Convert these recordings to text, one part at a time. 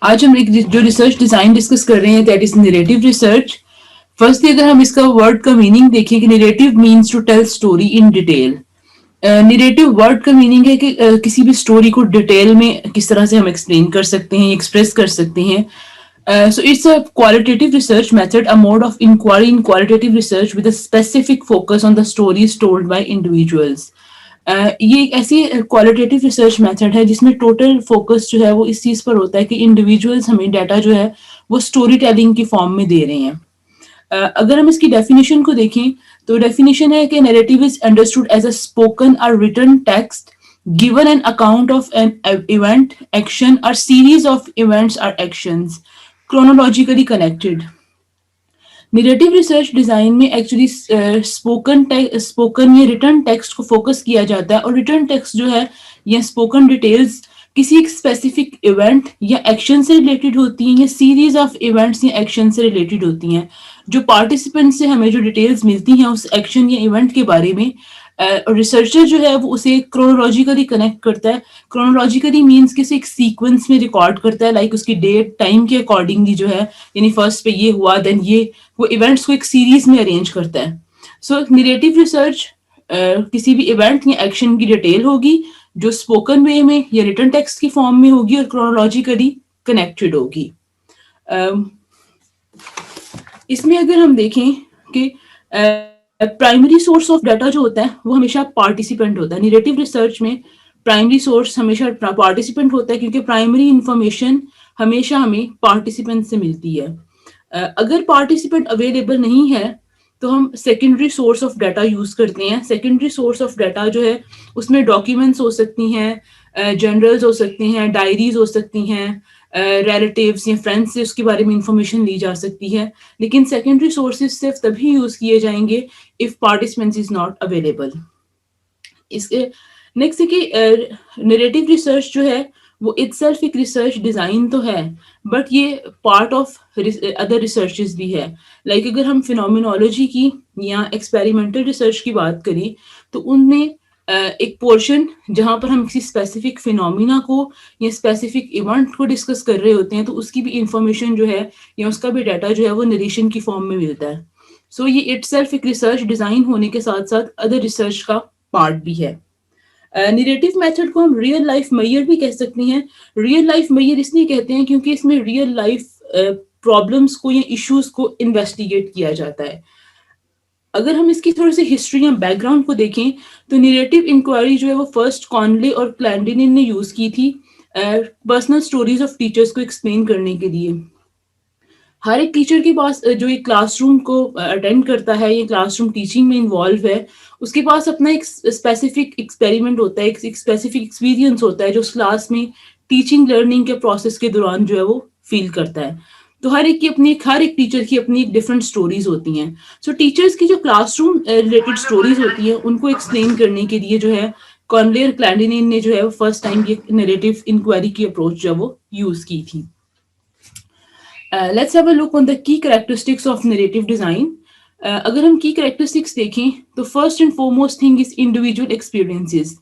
آج ہم ایک جو ریسرچ ڈیزائن ڈسکس کر رہے ہیں that is narrative research. Firstly اگر ہم اس کا ورڈ کا میننگ دیکھیں کہ narrative means to tell story in detail. Narrative word کا میننگ ہے کہ کسی بھی اسٹوری کو ڈیٹیل میں کس طرح سے ہم ایکسپلین کر سکتے ہیں, ایکسپریس کر سکتے ہیں. So it's a qualitative research method, a mode of inquiry in qualitative research with a specific focus on the stories told by individuals. یہ ایک ایسی کوالٹیٹیو ریسرچ میتھڈ ہے جس میں ٹوٹل فوکس جو ہے وہ اس چیز پر ہوتا ہے کہ انڈیویجولس ہمیں ڈیٹا جو ہے وہ اسٹوری ٹیلنگ کی فارم میں دے رہے ہیں. اگر ہم اس کی ڈیفینیشن کو دیکھیں تو ڈیفینیشن ہے کہ narrative is understood as a spoken اور written text given an account of an event, action or series of events or actions chronologically connected. Narrative research design میں ایکچولی اسپوکن یا ریٹن ٹیکسٹ کو focus کیا جاتا ہے, اور written text جو ہے یا اسپوکن ڈیٹیلز کسی ایک اسپیسیفک ایونٹ یا ایکشن سے ریلیٹڈ ہوتی ہیں یا سیریز آف ایونٹس یا ایکشن سے ریلیٹڈ ہوتی ہیں. جو پارٹیسپینٹ سے ہمیں جو ڈیٹیلز ملتی ہیں اس ایکشن یا ایونٹ کے بارے میں, ریسرچر جو ہے وہ اسے کرونولوجیکلی کنیکٹ کرتا ہے. کرونولوجیکلی مینس کسی ایک سیکوینس میں ریکارڈ کرتا ہے, لائک اس کی ڈیٹ ٹائم کے اکارڈنگلی جو ہے, یعنی فرسٹ پہ یہ ہوا دین یہ, وہ ایونٹس کو ایک سیریز میں ارینج کرتا ہے. سو نیریٹو ریسرچ کسی بھی ایونٹ یا ایکشن کی ڈیٹیل ہوگی جو اسپوکن وے میں یا ریٹن ٹیکسٹ کی فارم میں ہوگی اور کرونولوجیکلی کنیکٹڈ ہوگی. اس میں اگر ہم دیکھیں کہ پرائمری سورس آف ڈیٹا جو ہوتا ہے وہ ہمیشہ پارٹیسپینٹ ہوتا ہے. نیریٹو ریسرچ میں پرائمری سورس ہمیشہ پارٹیسپینٹ ہوتا ہے کیونکہ پرائمری انفارمیشن ہمیشہ ہمیں پارٹیسپینٹ سے ملتی ہے. اگر پارٹیسپینٹ اویلیبل نہیں ہے تو ہم secondary source of data use کرتے ہیں. سیکنڈری سورس آف ڈیٹا جو ہے اس میں ڈاکیومنٹس ہو سکتی ہیں, جرنلز ہو سکتی ہیں, ڈائریز ہو سکتی ہیں, ریلیٹیوز یا فرینڈس سے اس کے بارے میں انفارمیشن لی جا سکتی ہے. لیکن سیکنڈری سورسز صرف تبھی یوز کیے جائیں گے if participants is not available. اس کے نیکسٹ ہے کہ نیریٹو ریسرچ جو ہے وہ اٹ سیلف ایک ریسرچ ڈیزائن تو ہے, بٹ یہ پارٹ آف ادر ریسرچز بھی ہے. لائک اگر ہم فینومینالوجی کی یا ایکسپیریمنٹل ریسرچ کی بات کریں تو ان میں ایک پورشن جہاں پر ہم کسی اسپیسیفک فینومینا کو یا اسپیسیفک ایونٹ کو ڈسکس کر رہے ہوتے ہیں تو اس کی بھی انفارمیشن جو ہے یا اس کا بھی ڈیٹا جو ہے وہ نریشن کی فارم میں ملتا ہے. سو یہ اٹ سیلف ایک ریسرچ ڈیزائن ہونے کے ساتھ ساتھ ادر ریسرچ کا پارٹ بھی ہے. نیریٹو میتھڈ کو ہم ریئل لائف میئر بھی کہہ سکتے ہیں. ریئل لائف میئر اس لیے کہتے ہیں کیونکہ اس میں ریئل لائف پرابلمس کو یا ایشوز کو انویسٹیگیٹ کیا جاتا ہے. اگر ہم اس کی تھوڑی سی ہسٹری یا بیک گراؤنڈ کو دیکھیں تو نیریٹو انکوائری جو ہے وہ فرسٹ کانلے اور کلینڈینن نے یوز کی تھی پرسنل سٹوریز آف ٹیچرز کو ایکسپلین کرنے کے لیے. ہر ایک ٹیچر کے پاس جو ایک کلاس روم کو اٹینڈ کرتا ہے یا کلاس روم ٹیچنگ میں انوالو ہے, اس کے پاس اپنا ایک اسپیسیفک ایکسپیریمنٹ ہوتا ہے, ایک اسپیسیفک ایکسپیرینس ہوتا ہے جو اس کلاس میں ٹیچنگ لرننگ کے پروسیس کے دوران جو ہے وہ فیل کرتا ہے. تو ہر ایک ٹیچر کی اپنی ایک ڈفرنٹ سٹوریز ہوتی ہیں. سو ٹیچرز کی جو کلاس روم ریلیٹڈ سٹوریز ہوتی ہیں ان کو ایکسپلین کرنے کے لیے جو ہے کانلے اور کلینڈینن نے جو ہے فرسٹ ٹائم یہ نیریٹو انکوائری کی اپروچ جو ہے وہ یوز کی تھی. Let's have a look on the key characteristics of narrative design. اگر ہم کی کریکٹرسٹکس دیکھیں تو first and foremost thing is individual experiences.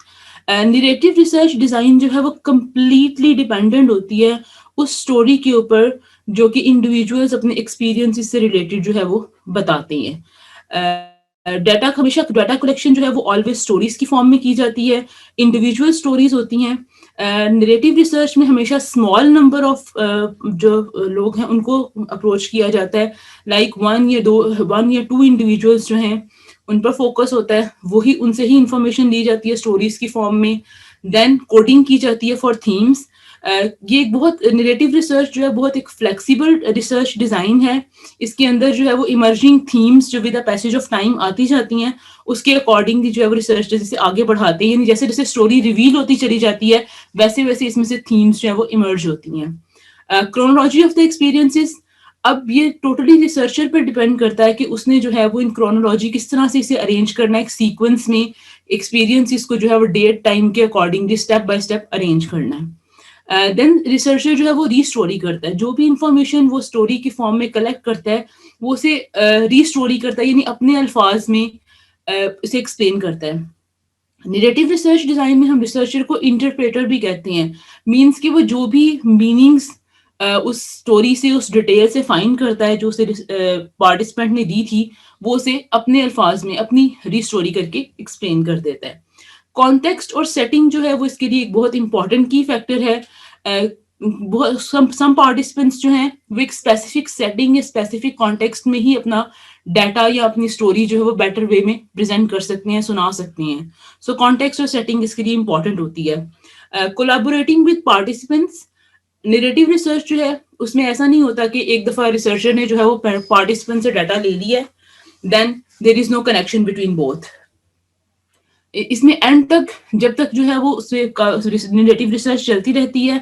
Narrative research design جو ہے وہ کمپلیٹلی ڈیپینڈنٹ ہوتی ہے اس اسٹوری کے اوپر جو کہ انڈیویجولز اپنے ایکسپیرینس سے ریلیٹڈ جو ہے وہ بتاتے ہیں. ڈیٹا کلیکشن جو ہے وہ آلویز اسٹوریز کی فارم میں کی جاتی ہے, انڈیویجول اسٹوریز ہوتی ہیں. نیریٹو ریسرچ میں ہمیشہ اسمال نمبر آف جو لوگ ہیں ان کو اپروچ کیا جاتا ہے, لائک 1 یا 2 انڈیویجولس جو ہیں ان پر فوکس ہوتا ہے, وہی ان سے ہی انفارمیشن لی جاتی ہے اسٹوریز کی فارم میں. دین کوڈنگ کی جاتی ہے فار تھیمس. یہ ایک بہت نیریٹو ریسرچ جو ہے بہت ایک فلیکسیبل ریسرچ ڈیزائن ہے. اس کے اندر جو ہے وہ ایمرجنگ تھیمس جو with the passage of time آتی جاتی ہیں اس کے اکارڈنگلی جو ہے وہ ریسرچ جیسے آگے بڑھاتے ہیں, یعنی جیسے جیسے اسٹوری ریویل ہوتی چلی جاتی ہے ویسے ویسے اس میں سے تھیمس جو ہے وہ ایمرج ہوتی ہیں. کرونالوجی آف دا ایکسپیرینسز, اب یہ ٹوٹلی ریسرچر پر ڈیپینڈ کرتا ہے کہ اس نے جو ہے وہ ان کرونالوجی کس طرح سے اسے ارینج کرنا ہے ایک سیکوینس میں, ایکسپیرینس کو جو ہے وہ ڈیٹ ٹائم کے accordingly step by step arrange کرنا ہے. دین ریسرچر جو ہے وہ ری اسٹوری کرتا ہے, جو بھی انفارمیشن وہ اسٹوری کی فارم میں کلیکٹ کرتا ہے وہ اسے ری اسٹوری کرتا ہے, یعنی اپنے الفاظ میں اسے ایکسپلین کرتا ہے. نیریٹو ریسرچ ڈیزائن میں ہم ریسرچر کو انٹرپریٹر بھی کہتے ہیں, مینس کہ وہ جو بھی میننگز اس اسٹوری سے, اس ڈیٹیل سے فائنڈ کرتا ہے جو اسے پارٹیسپینٹ نے دی تھی, وہ اسے اپنے الفاظ میں اپنی ری اسٹوری کر کے ایکسپلین کر دیتا ہے. کانٹیکسٹ اور سیٹنگ جو ہے وہ اس کے لیے ایک بہت امپورٹنٹ کی فیکٹر ہے. سم پارٹیسپینٹس جو ہیں وہ ایک اسپیسیفک سیٹنگ یا اسپیسیفک کانٹیکسٹ میں ہی اپنا ڈیٹا یا اپنی اسٹوری جو ہے وہ بیٹر وے میں پریزنٹ کر سکتے ہیں, سنا سکتے ہیں. سو کانٹیکسٹ اور سیٹنگ اس کے لیے امپورٹنٹ ہوتی ہے. کولیبوریٹنگ ود پارٹیسپینٹس, نیریٹو ریسرچ جو ہے اس میں ایسا نہیں ہوتا کہ ایک دفعہ ریسرچر نے جو ہے وہ پارٹیسپینٹ سے ڈیٹا لے لیا ہے, دین دیر از نو کنیکشن بٹوین بوتھ. اس میں اینڈ تک جب تک جو ہے وہ نیریٹو ریسرچ چلتی رہتی ہے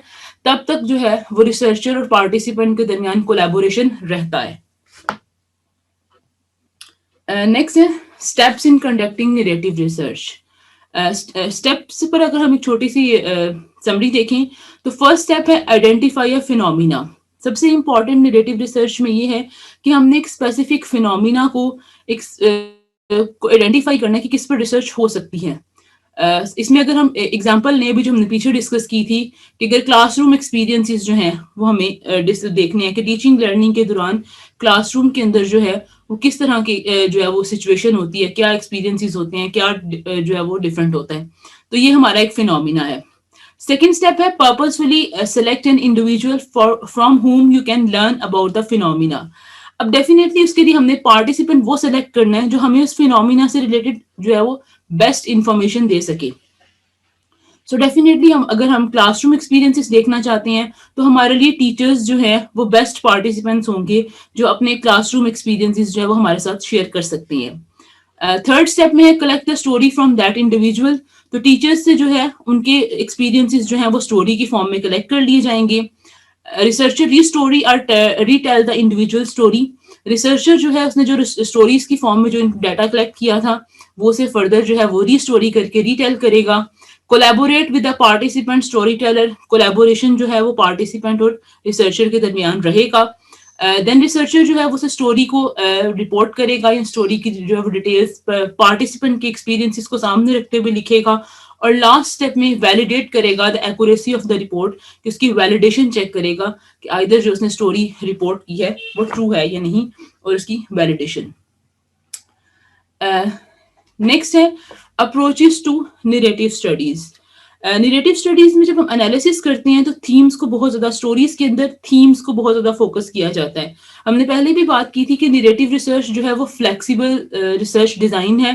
تب تک جو ہے وہ ریسرچر اور پارٹیسپینٹ کے درمیان کولیبوریشن رہتا ہے. نیکسٹ ہے steps in conducting narrative research. Steps پر اگر ہم ایک چھوٹی سی سمری دیکھیں تو فرسٹ اسٹیپ ہے آئیڈینٹیفائی اے فینومینا. سب سے امپورٹنٹ نیریٹو ریسرچ میں یہ ہے کہ ہم نے ایک اسپیسیفک فینومینا کو آئیڈینٹیفائی کرنا ہے کہ کس پر ریسرچ ہو سکتی ہے. اس میں اگر ہم ایگزامپل لیں بھی جو ہم نے پیچھے ڈسکس کی تھی کہ اگر کلاس روم ایکسپیرینسز جو ہیں وہ ہمیں دیکھنے ہیں کہ ٹیچنگ لرننگ کے دوران کلاس روم کے اندر جو ہے وہ کس طرح کی جو ہے وہ سچویشن ہوتی ہے, کیا ایکسپیرینسز ہوتے ہیں, کیا جو ہے وہ ڈفرینٹ ہوتا ہے. تو یہ ہمارا ایک فینومینا ہے. سیکنڈ اسٹیپ ہے purposefully select an individual from home you can learn about the phenomena. اب ڈیفینیٹلی اس کے لیے ہم نے پارٹیسپینٹ وہ سلیکٹ کرنا ہے جو ہمیں اس فینومینا سے ریلیٹڈ جو ہے وہ بیسٹ انفارمیشن دے سکے. سو ڈیفینیٹلی اگر ہم کلاس روم ایکسپیرینسز دیکھنا چاہتے ہیں تو ہمارے لیے ٹیچرز جو ہیں وہ بیسٹ پارٹیسپینٹس ہوں گے جو اپنے کلاس روم ایکسپیرینسز جو ہے وہ ہمارے ساتھ شیئر کر سکتے ہیں. تھرڈ اسٹیپ میں ہے collect the story from that individual. تو ٹیچرز سے جو ہے ان کے ایکسپیرینسز جو ہیں وہ اسٹوری کی فارم میں کلیکٹ کر لیے جائیں گے. ریسرچر ری اسٹوری اور retell the individual story. Researcher جو ہے اس نے جو اسٹوریز کی فارم میں جو ڈیٹا کلیکٹ کیا تھا وہ اسے فردر جو ہے وہ ری اسٹوری کر کے ری ٹیل کرے گا. Collaborate with the participant storyteller. Collaboration جو ہے وہ پارٹیسپینٹ اور ریسرچر کے درمیان رہے گا. دین ریسرچر جو ہے وہ اسٹوری کو رپورٹ کرے گا یا اسٹوری کی جو ہے ڈیٹیلز پارٹیسپینٹ کے ایکسپیرینسز کو سامنے رکھتے ہوئے لکھے گا. اور لاسٹ اسٹیپ میں ویلیڈیٹ کرے گا the accuracy of the report, کہ اس کی ویلیڈیشن چیک کرے گا کہ آئدر جو اس نے اسٹوری رپورٹ کی ہے وہ ٹرو ہے یا نہیں, اور اس کی ویلیڈیشن. نیکسٹ ہے approaches to narrative studies. Narrative studies میں جب ہم انالیسس کرتے ہیں تو تھیمز کو بہت زیادہ, اسٹوریز کے اندر تھیمز کو بہت زیادہ فوکس کیا جاتا ہے. ہم نے پہلے بھی بات کی تھی کہ نیریٹو ریسرچ جو ہے وہ فلیکسیبل ریسرچ ڈیزائن ہے.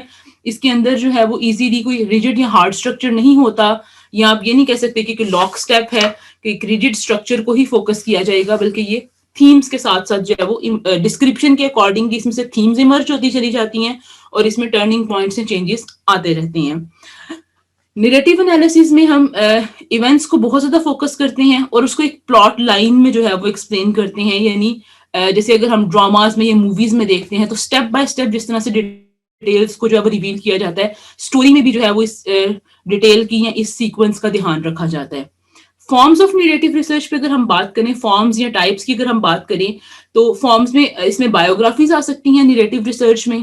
اس کے اندر جو ہے وہ ایزیلی کوئی ریجڈ یا ہارڈ اسٹرکچر نہیں ہوتا, یا آپ یہ نہیں کہہ سکتے کہ لاک اسٹیپ ہے کہ ایک ریجڈ اسٹرکچر کو ہی فوکس کیا جائے گا, بلکہ یہ تھیمز کے ساتھ ساتھ جو ہے وہ ڈسکرپشن کے اکارڈنگ اس میں سے تھیمز ایمرج ہوتی چلی جاتی ہیں اور اس میں ٹرننگ پوائنٹس سے چینجز آتے رہتے ہیں. نیریٹو انالیسس میں ہم ایونٹس کو بہت زیادہ فوکس کرتے ہیں اور اس کو ایک پلاٹ لائن میں جو ہے وہ ایکسپلین کرتے ہیں. یعنی جیسے اگر ہم ڈراماز میں یا موویز میں دیکھتے ہیں تو اسٹیپ بائی اسٹیپ جس طرح سے ڈیٹیلز کو جو ہے وہ ریویل کیا جاتا ہے, اسٹوری میں بھی جو ہے وہ اس ڈیٹیل کی یا اس سیکوینس کا دھیان رکھا جاتا ہے. فارمز آف نیریٹو ریسرچ پہ اگر ہم بات کریں, فارمز یا ٹائپس کی اگر ہم بات کریں تو فارمز میں اس میں بایوگرافیز آ سکتی ہیں. نیریٹو ریسرچ میں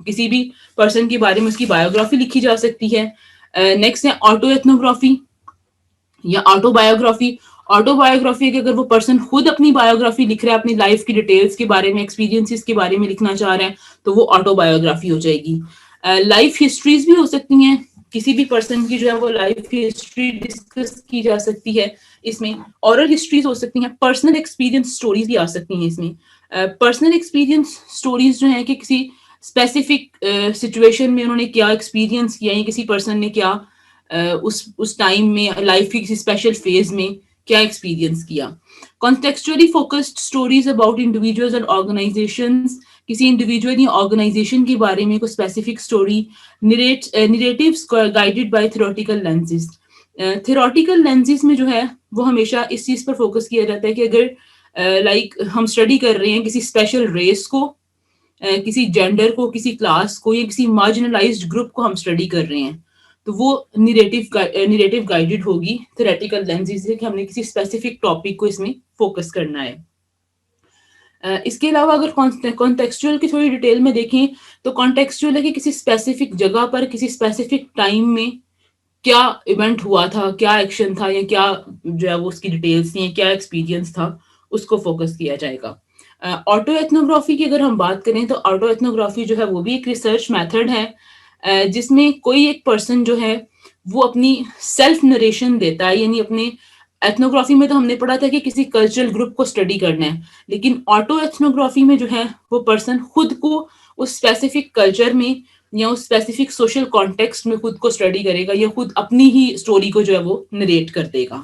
کسی بھی پرسن کے بارے میں اس کی بایوگرافی لکھی جا سکتی ہے. نیکسٹ ہے آٹو ایتھنوگرافی یا آٹو بایوگرافی. آٹو بایوگرافی کہ اگر وہ پرسن خود اپنی بایوگرافی لکھ رہا ہے, اپنی لائف کی ڈیٹیلز کے بارے میں, ایکسپیرینسز کے بارے میں لکھنا چاہ رہا ہے تو وہ آٹو بایوگرافی ہو جائے گی. لائف ہسٹریز بھی ہو سکتی ہیں, کسی بھی پرسن کی جو ہے وہ لائف ہسٹری ڈسکس کی جا سکتی ہے. اس میں اورل ہسٹریز ہو سکتی ہیں, پرسنل ایکسپیرینس اسٹوریز بھی آ سکتی ہیں. اس میں پرسنل ایکسپیرینس اسٹوریز جو ہیں کہ کسی اسپیسیفک سچویشن میں انہوں نے کیا ایکسپیرینس کیا, یا کسی پرسن نے کیا اس ٹائم میں لائف کی کسی اسپیشل فیز میں کیا ایکسپیرینس کیا. Contextually focused stories about individuals and organizations. کسی انڈیویجول یا آرگنائزیشن کے بارے میں کوئی specific story. Narratives guided by theoretical lenses. Theoretical lenses میں جو ہے وہ ہمیشہ اس چیز پر فوکس کیا جاتا ہے کہ اگر لائک ہم اسٹڈی کر رہے ہیں کسی اسپیشل ریس کو, کسی جینڈر کو, کسی کلاس کو, یا کسی مارجنلائزڈ گروپ کو ہم اسٹڈی کر رہے ہیں تو وہ نیریٹو گائیڈڈ ہوگی تھیوریٹیکل لینسز سے کہ ہم نے کسی اسپیسیفک ٹاپک کو اس میں فوکس کرنا ہے. اس کے علاوہ اگر کانٹیکسچوئل کی تھوڑی ڈیٹیل میں دیکھیں تو کانٹیکسچوئل ہے کہ کسی اسپیسیفک جگہ پر کسی اسپیسیفک ٹائم میں کیا ایونٹ ہوا تھا, کیا ایکشن تھا, یا کیا جو ہے وہ اس کی ڈیٹیلز تھیں, کیا ایکسپیرینس تھا, اس کو فوکس کیا جائے گا. آٹو ایتھنوگرافی کی اگر ہم بات کریں تو آٹو ایتھنوگرافی جو ہے وہ بھی ایک ریسرچ میتھڈ ہے جس میں کوئی ایک پرسن جو ہے وہ اپنی سیلف نریشن دیتا ہے. یعنی اپنے ایتھنوگرافی میں تو ہم نے پڑھا تھا کہ کسی کلچرل گروپ کو اسٹڈی کرنا ہے, لیکن آٹو ایتھنوگرافی میں جو ہے وہ پرسن خود کو اس اسپیسیفک کلچر میں یا اس اسپیسیفک سوشل کانٹیکسٹ میں خود کو اسٹڈی کرے گا یا خود اپنی ہی اسٹوری کو جو ہے وہ نریٹ کر دے گا.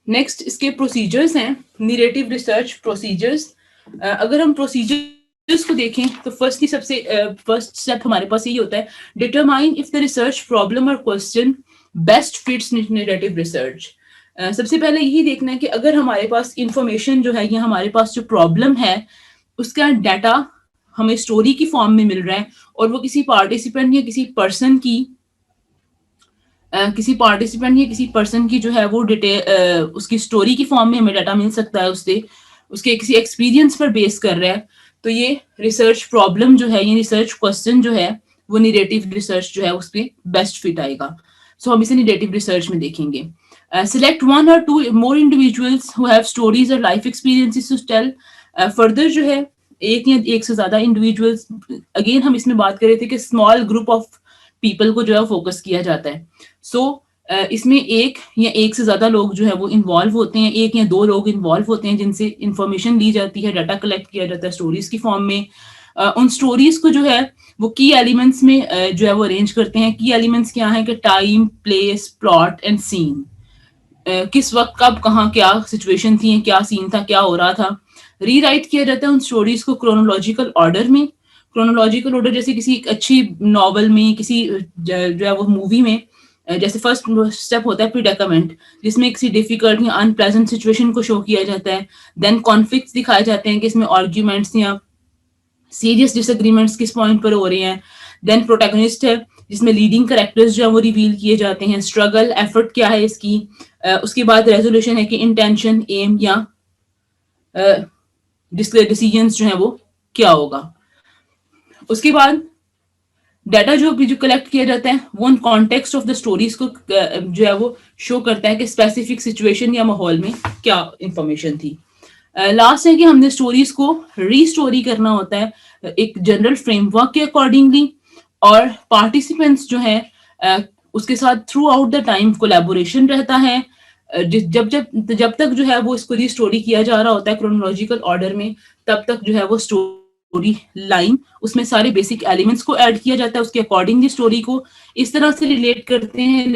نیکسٹ اس کے پروسیجرز ہیں, نیریٹو ریسرچ پروسیجرز. اگر ہم پروسیجرز کو دیکھیں تو فرسٹلی سب سے فرسٹ اسٹیپ ہمارے پاس یہی ہوتا ہے, determine if the research problem اور question best fits narrative research. سب سے پہلے یہی دیکھنا ہے کہ اگر ہمارے پاس انفارمیشن جو ہے یا ہمارے پاس جو پرابلم ہے اس کا ڈیٹا ہمیں اسٹوری کی فارم میں مل رہا ہے اور وہ کسی پارٹیسپینٹ یا کسی پرسن کی کسی پرسن کی جو ہے وہ اس کی اسٹوری کی فارم میں ہمیں ڈیٹا مل سکتا ہے, اس کے کسی ایکسپیرینس پر بیس کر رہا ہے, تو یہ ریسرچ پرابلم جو ہے, یہ ریسرچ کوسچن جو ہے وہ نیریٹو ریسرچ جو ہے اس پہ بیسٹ فٹ آئے گا. سو ہم اسے نیریٹو ریسرچ میں دیکھیں گے. Select 1 or 2 more individuals who have stories or life experiences to tell. Further جو ہے ایک سے زیادہ انڈیویجولس, اگین ہم اس میں بات کر رہے تھے کہ اسمال گروپ آف پیپل کو جو ہے فوکس کیا جاتا ہے. سو اس میں ایک سے زیادہ لوگ جو ہے وہ انوالو ہوتے ہیں, ایک یا دو لوگ انوالو ہوتے ہیں جن سے انفارمیشن لی جاتی ہے, ڈیٹا کلیکٹ کیا جاتا ہے اسٹوریز کی فارم میں. ان اسٹوریز کو جو ہے وہ کی ایلیمنٹس میں جو ہے وہ ارینج کرتے ہیں. کی ایلیمنٹس کیا ہیں کہ ٹائم, پلیس, پلاٹ اینڈ سین. کس وقت کب کہاں کیا سچویشن تھی, کیا سین تھا, کیا ہو رہا تھا. ری رائٹ کیا جاتا ہے ان اسٹوریز کو کرونولوجیکل آرڈر میں. کرونولوجیکل آرڈر جیسے کسی اچھی ناول میں, کسی جو ہے وہ مووی میں, جیسے فرسٹ اسٹیپ ہوتا ہے پریڈیکمنٹ, جس میں کسی ڈیفیکلٹ یا ان پلیزنٹ سچویشن کو شو کیا جاتا ہے. دین کانفلکٹس دکھائے جاتے ہیں کہ اس میں آرگیومنٹس یا سیریس ڈس اگریمنٹس کس پوائنٹ پر ہو رہے ہیں. دین پروٹیگنسٹ ہے جس میں لیڈنگ کریکٹرز جو ہے وہ ریویل کیے جاتے ہیں. اسٹرگل, ایفرٹ کیا ہے اس کی. اس کے بعد ریزولوشن ہے کہ انٹینشن, ایم یا ڈیسیجنس جو ہیں وہ کیا ہوگا. اس کے بعد ڈیٹا جو کلیکٹ کیا جاتا ہے وہ in context of the stories کو جو ہے وہ شو کرتا ہے کہ اسپیسیفک سچویشن یا ماحول میں کیا انفارمیشن تھی. لاسٹ ہے کہ ہم نے اسٹوریز کو ری اسٹوری کرنا ہوتا ہے ایک جنرل فریم ورک کے اکارڈنگلی, اور پارٹیسپینٹس جو ہے اس کے ساتھ through out the time collaboration رہتا ہے. جب تک جو ہے وہ اس کو ری اسٹوری کیا جا رہا ہوتا ہے کرونولوجیکل آرڈر میں, تب تک جو ہے وہ اسٹوری لائن اس میں سارے بیسک ایلیمنٹس کو ایڈ کیا جاتا ہے, اس کے اکارڈنگلی اسٹوری کو اس طرح سے ریلیٹ کرتے ہیں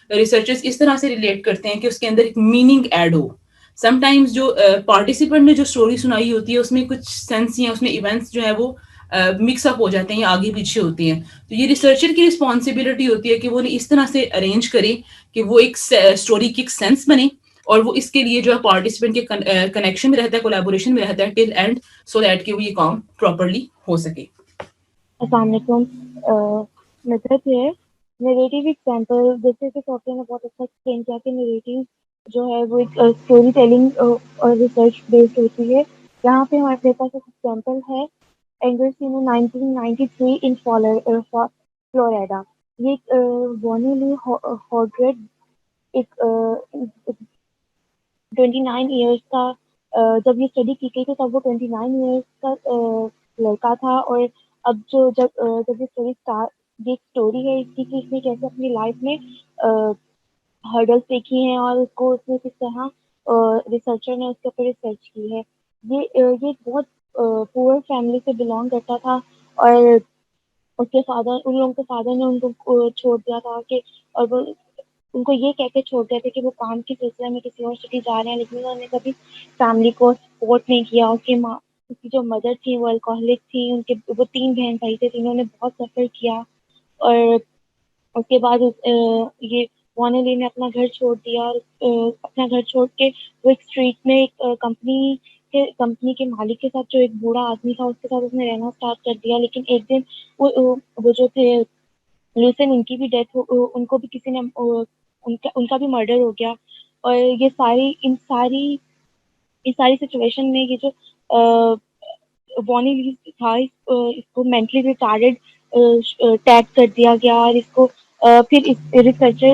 ریسرچرز اس طرح سے ریلیٹ کرتے ہیں کہ اس کے اندر ایک میننگ ایڈ ہو. سم ٹائمز جو پارٹیسپینٹ نے جو اسٹوری سنائی ہوتی ہے اس میں کچھ سینس یا اس میں ایونٹس جو ہے وہ مکس اپ ہو جاتے ہیں یا آگے پیچھے ہوتی ہیں. تو یہ ریسرچر کی رسپانسبلٹی ہوتی ہے کہ وہ اس طرح سے ارینج کرے کہ وہ ایک اسٹوری کی ایک سینس بنے, اور وہ اس کے لیے جو ہے پارٹیسپینٹ کے کنیکشن میں رہتا ہے, کولیبوریشن میں رہتا ہے ٹل اینڈ, سو دیٹ کہ وہ یہ کام پراپرلی ہو سکے. السلام علیکم. مطلب یہ نیریٹو ایگزامپل جیسے کہ سافٹویئر نے بہت اچھا ایکسپلین کیا کہ نیریٹو جو ہے وہ ایک اسٹوری ٹیلنگ اور ریسرچ بیسڈ ہوتی ہے. یہاں پہ ہمارے پاس ایک ایگزامپل ہے اینگرسینو 1993 ان فلوریڈا. یہ بونی لی ہارڈریڈ ایک 29 ایئرس کا جب یہ اسٹڈی کی گئی تھی تب وہ 29 ایئرس کا لڑکا تھا. اور اب جب یہ اسٹوری ہے اس کی کہ اس نے کیسے اپنی لائف میں ہرڈلس دیکھی ہیں اور اس کو اس میں کس طرح ریسرچر نے اس کے اوپر ریسرچ کی ہے. یہ بہت پور فیملی سے بلانگ کرتا تھا, اور اس کے فادر, ان لوگوں کے فادر نے ان کو چھوڑ دیا تھا کہ, اور وہ ان کو یہ کہہ کے چھوڑ دیا تھا کہ وہ کام کے سلسلے میں کسی اور سٹی جا رہے ہیں, لیکن انہوں نے کبھی فیملی کو سپورٹ نہیں کیا. اس کی جو مدر تھی وہ الکوہلک تھی, ان کے وہ 3 بہن بھائی تھے, انہوں نے بہت سفر کیا. اور اس کے بعد یہ وانی لی نے اپنا گھر چھوڑ دیا, اور اپنا گھر چھوڑ کے وہ ایک اسٹریٹ میں ایک کمپنی کے مالک کے ساتھ, جو ایک بوڑھا آدمی تھا, اس کے ساتھ اس نے رہنا اسٹارٹ کر دیا. لیکن ایک دن وہ جو تھے لوسن, ان کی بھی ڈیتھ ان کو بھی کسی نے ان کا بھی مرڈر ہو گیا. اور یہ ساری سچویشن میں یہ جو وانی لی تھا اس کو مینٹلی ریٹارڈ ٹیگ کر دیا گیا, اور اس کو پھر researcher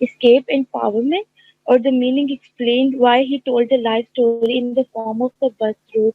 escape empowerment or the meaning explained why he told the life story in the form of the bus route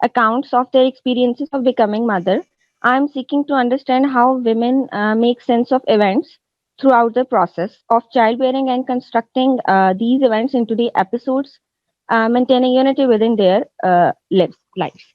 accounts of their experiences of becoming mother. I am seeking to understand how women make sense of events throughout the process of childbearing and constructing these events into the episodes, maintaining unity within their lives.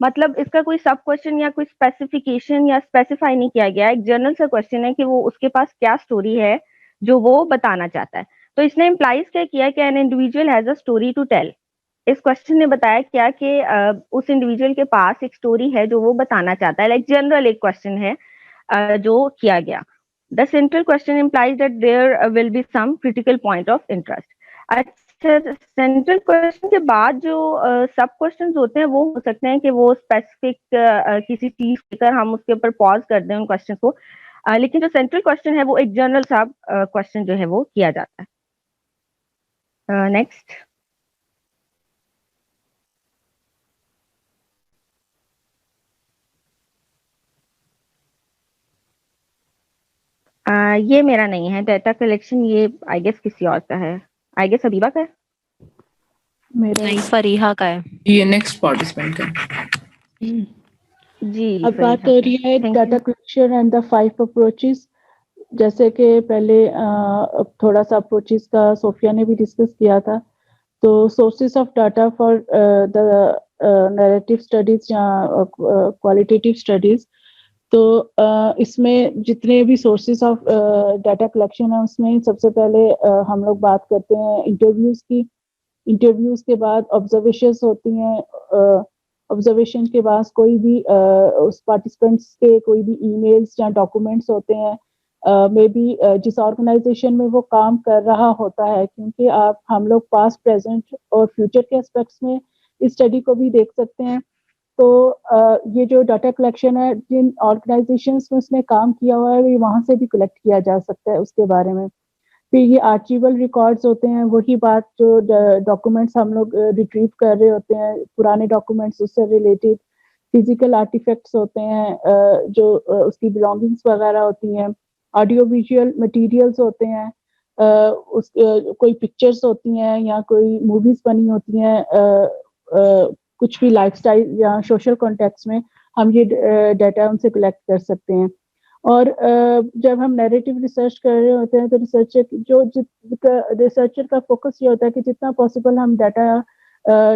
مطلب اس کا کوئی سب question یا کوئی specification یا specify نہیں کیا گیا, ایک جنرل سا کوشچن ہے کہ وہ اس کے پاس کیا اسٹوری ہے جو وہ بتانا چاہتا ہے. تو اس نے امپلائز کیا کیا کہ an individual has a story to tell. اس کوشچن نے بتایا کیا کہ اس انڈیویجول کے پاس ایک اسٹوری ہے جو وہ بتانا چاہتا ہے, لائک جنرل ایک کوشچن ہے جو کیا گیا. The central question implies that there will be some critical point of interest. اچھا, سینٹرل کوشچن کے بعد جو سب کوشچنز ہوتے ہیں وہ ہو سکتے ہیں کہ وہ اسپیسیفک کسی چیز لے کر ہم اس کے اوپر پاز کر دیں ان کوشچن کو, لیکن جو سینٹرل کوشچن ہے وہ ایک جنرل سب کوشچن جو ہے وہ کیا جاتا ہے. نیکسٹ. یہ میرا نہیں ہے ڈیٹا کلیکشن, یہ آئی گیس کسی اور کا ہے, آئی گیس حبیبہ کا ہے. میرا نہیں, فریحہ کا ہے. یہ نیکسٹ پارٹیسپینٹ کا. جی اب بات ہو رہی ہے data collection and the 5 approaches. جیسے کہ پہلے تھوڑا سا اپروچز کا صوفیہ نے بھی ڈسکس کیا تھا. تو sources of data for the narrative studies یا کوالٹیٹیو اسٹڈیز. تو اس میں جتنے بھی سورسز آف ڈاٹا کلیکشن ہیں اس میں سب سے پہلے ہم لوگ بات کرتے ہیں انٹرویوز کی. انٹرویوز کے بعد آبزرویشنز ہوتی ہیں. آبزرویشن کے بعد کوئی بھی اس پارٹیسپینٹس کے کوئی بھی ای میلس یا ڈاکومنٹس ہوتے ہیں, مے بی جس آرگنائزیشن میں وہ کام کر رہا ہوتا ہے, کیونکہ ہم لوگ پاسٹ, پریزنٹ اور فیوچر کے اسپیکٹس میں اس اسٹڈی کو بھی دیکھ سکتے ہیں. تو یہ جو ڈاٹا کلیکشن ہے جن آرگنائزیشنس میں اس نے کام کیا ہوا ہے وہاں سے بھی کلیکٹ کیا جا سکتا ہے اس کے بارے میں. پھر یہ آرچیول ریکارڈز ہوتے ہیں, وہی بات جو ڈاکومنٹس ہم لوگ ریٹریو کر رہے ہوتے ہیں, پرانے ڈاکومنٹس اس سے ریلیٹڈ. فزیکل آرٹیفیکٹس ہوتے ہیں جو اس کی بلانگنگس وغیرہ ہوتی ہیں. آڈیو ویژول مٹیریلس ہوتے ہیں, کوئی پکچرس ہوتی ہیں یا کوئی موویز بنی ہوتی ہیں, کچھ بھی لائف اسٹائل یا سوشل کانٹیکٹس میں ہم یہ ڈیٹا ان سے کلیکٹ کر سکتے ہیں. اور جب ہم نیریٹو ریسرچ کر رہے ہوتے ہیں تو ریسرچر کا فوکس یہ ہوتا ہے کہ جتنا پاسبل ہم ڈیٹا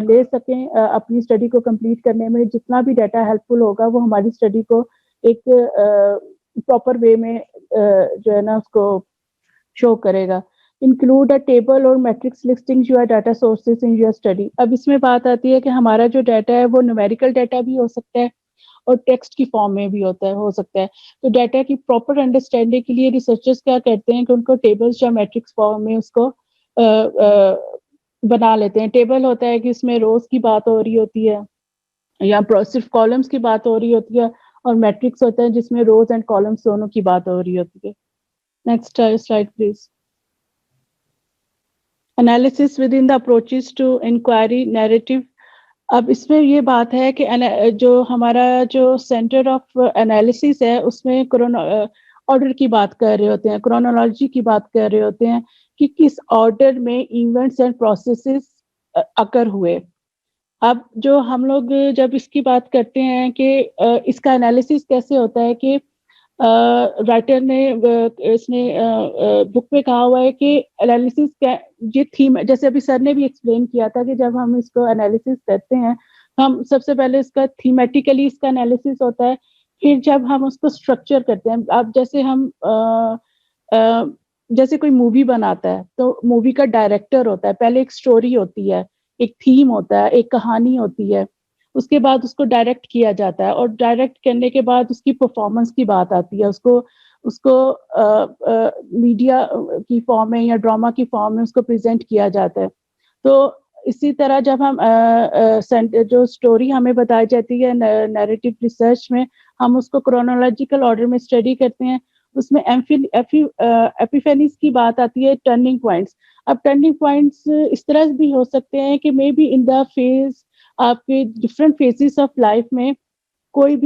لے سکیں اپنی اسٹڈی کو کمپلیٹ کرنے میں. جتنا بھی ڈیٹا ہیلپ فل ہوگا وہ ہماری اسٹڈی کو ایک پراپر وے میں جو ہے نا اس کو شو کرے گا. انکلوڈ اے ٹیبل اور matrix listing your data sources in your study. اب اس میں بات آتی ہے کہ ہمارا جو ڈیٹا ہے وہ نیومیریکل ڈیٹا بھی ہو سکتا ہے اور ٹیکسٹ کی فارم میں بھی ہو سکتا ہے. تو ڈیٹا کی پراپر انڈرسٹینڈنگ کے لیے ریسرچرز کیا کرتے ہیں کہ ان کو ٹیبلز یا میٹرکس فارم میں اس کو بنا لیتے ہیں. ٹیبل ہوتا ہے کہ اس میں روز کی بات ہو رہی ہوتی ہے یا صرف کالمس کی بات ہو رہی ہوتی ہے, اور میٹرکس ہوتا ہے جس میں روز اینڈ کالمس دونوں کی بات ہو رہی ہوتی ہے. Next slide please. Analysis within the approaches to inquiry narrative. اب اس میں یہ بات ہے کہ جو ہمارا جو سینٹر آف انالیسس ہے اس میں آرڈر کی بات کر رہے ہوتے ہیں, کرونالوجی کی بات کر رہے ہوتے ہیں کہ کس آرڈر میں ایونٹس اینڈ پروسیسز اکر ہوئے. اب جو ہم لوگ جب اس کی بات کرتے ہیں کہ اس کا انالیسس کیسے ہوتا ہے کہ رائٹر نے اس نے بک میں کہا ہوا ہے کہ انالیسس یہ تھیم, جیسے ابھی سر نے بھی ایکسپلین کیا تھا کہ جب ہم اس کو انالیسس کرتے ہیں ہم سب سے پہلے اس کا تھیمیٹیکلی اس کا انالیسس ہوتا ہے, پھر جب ہم اس کو اسٹرکچر کرتے ہیں. اب جیسے ہم جیسے کوئی مووی بناتا ہے تو مووی کا ڈائریکٹر ہوتا ہے, پہلے ایک سٹوری ہوتی ہے, ایک تھیم ہوتا ہے, ایک کہانی ہوتی ہے, اس کے بعد اس کو ڈائریکٹ کیا جاتا ہے, اور ڈائریکٹ کرنے کے بعد اس کی پرفارمنس کی بات آتی ہے, اس کو میڈیا کی فارم میں یا ڈراما کی فارم میں اس کو پریزنٹ کیا جاتا ہے. تو اسی طرح جب ہم جو سٹوری ہمیں بتائی جاتی ہے نیریٹو ریسرچ میں, ہم اس کو کرونالوجیکل آرڈر میں اسٹڈی کرتے ہیں. اس میں ایپیفینیز کی بات آتی ہے, ٹرننگ پوائنٹس. اب ٹرننگ پوائنٹس اس طرح بھی ہو سکتے ہیں کہ may be in the phase, آپ کے ڈفرینٹ فیزز آف لائف میں کوئی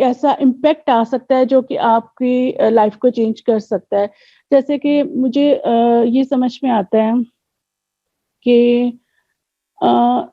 ایسا امپیکٹ آ سکتا ہے جو کہ آپ کی لائف کو چینج کر سکتا ہے. جیسے کہ مجھے یہ سمجھ میں آتا ہے کہ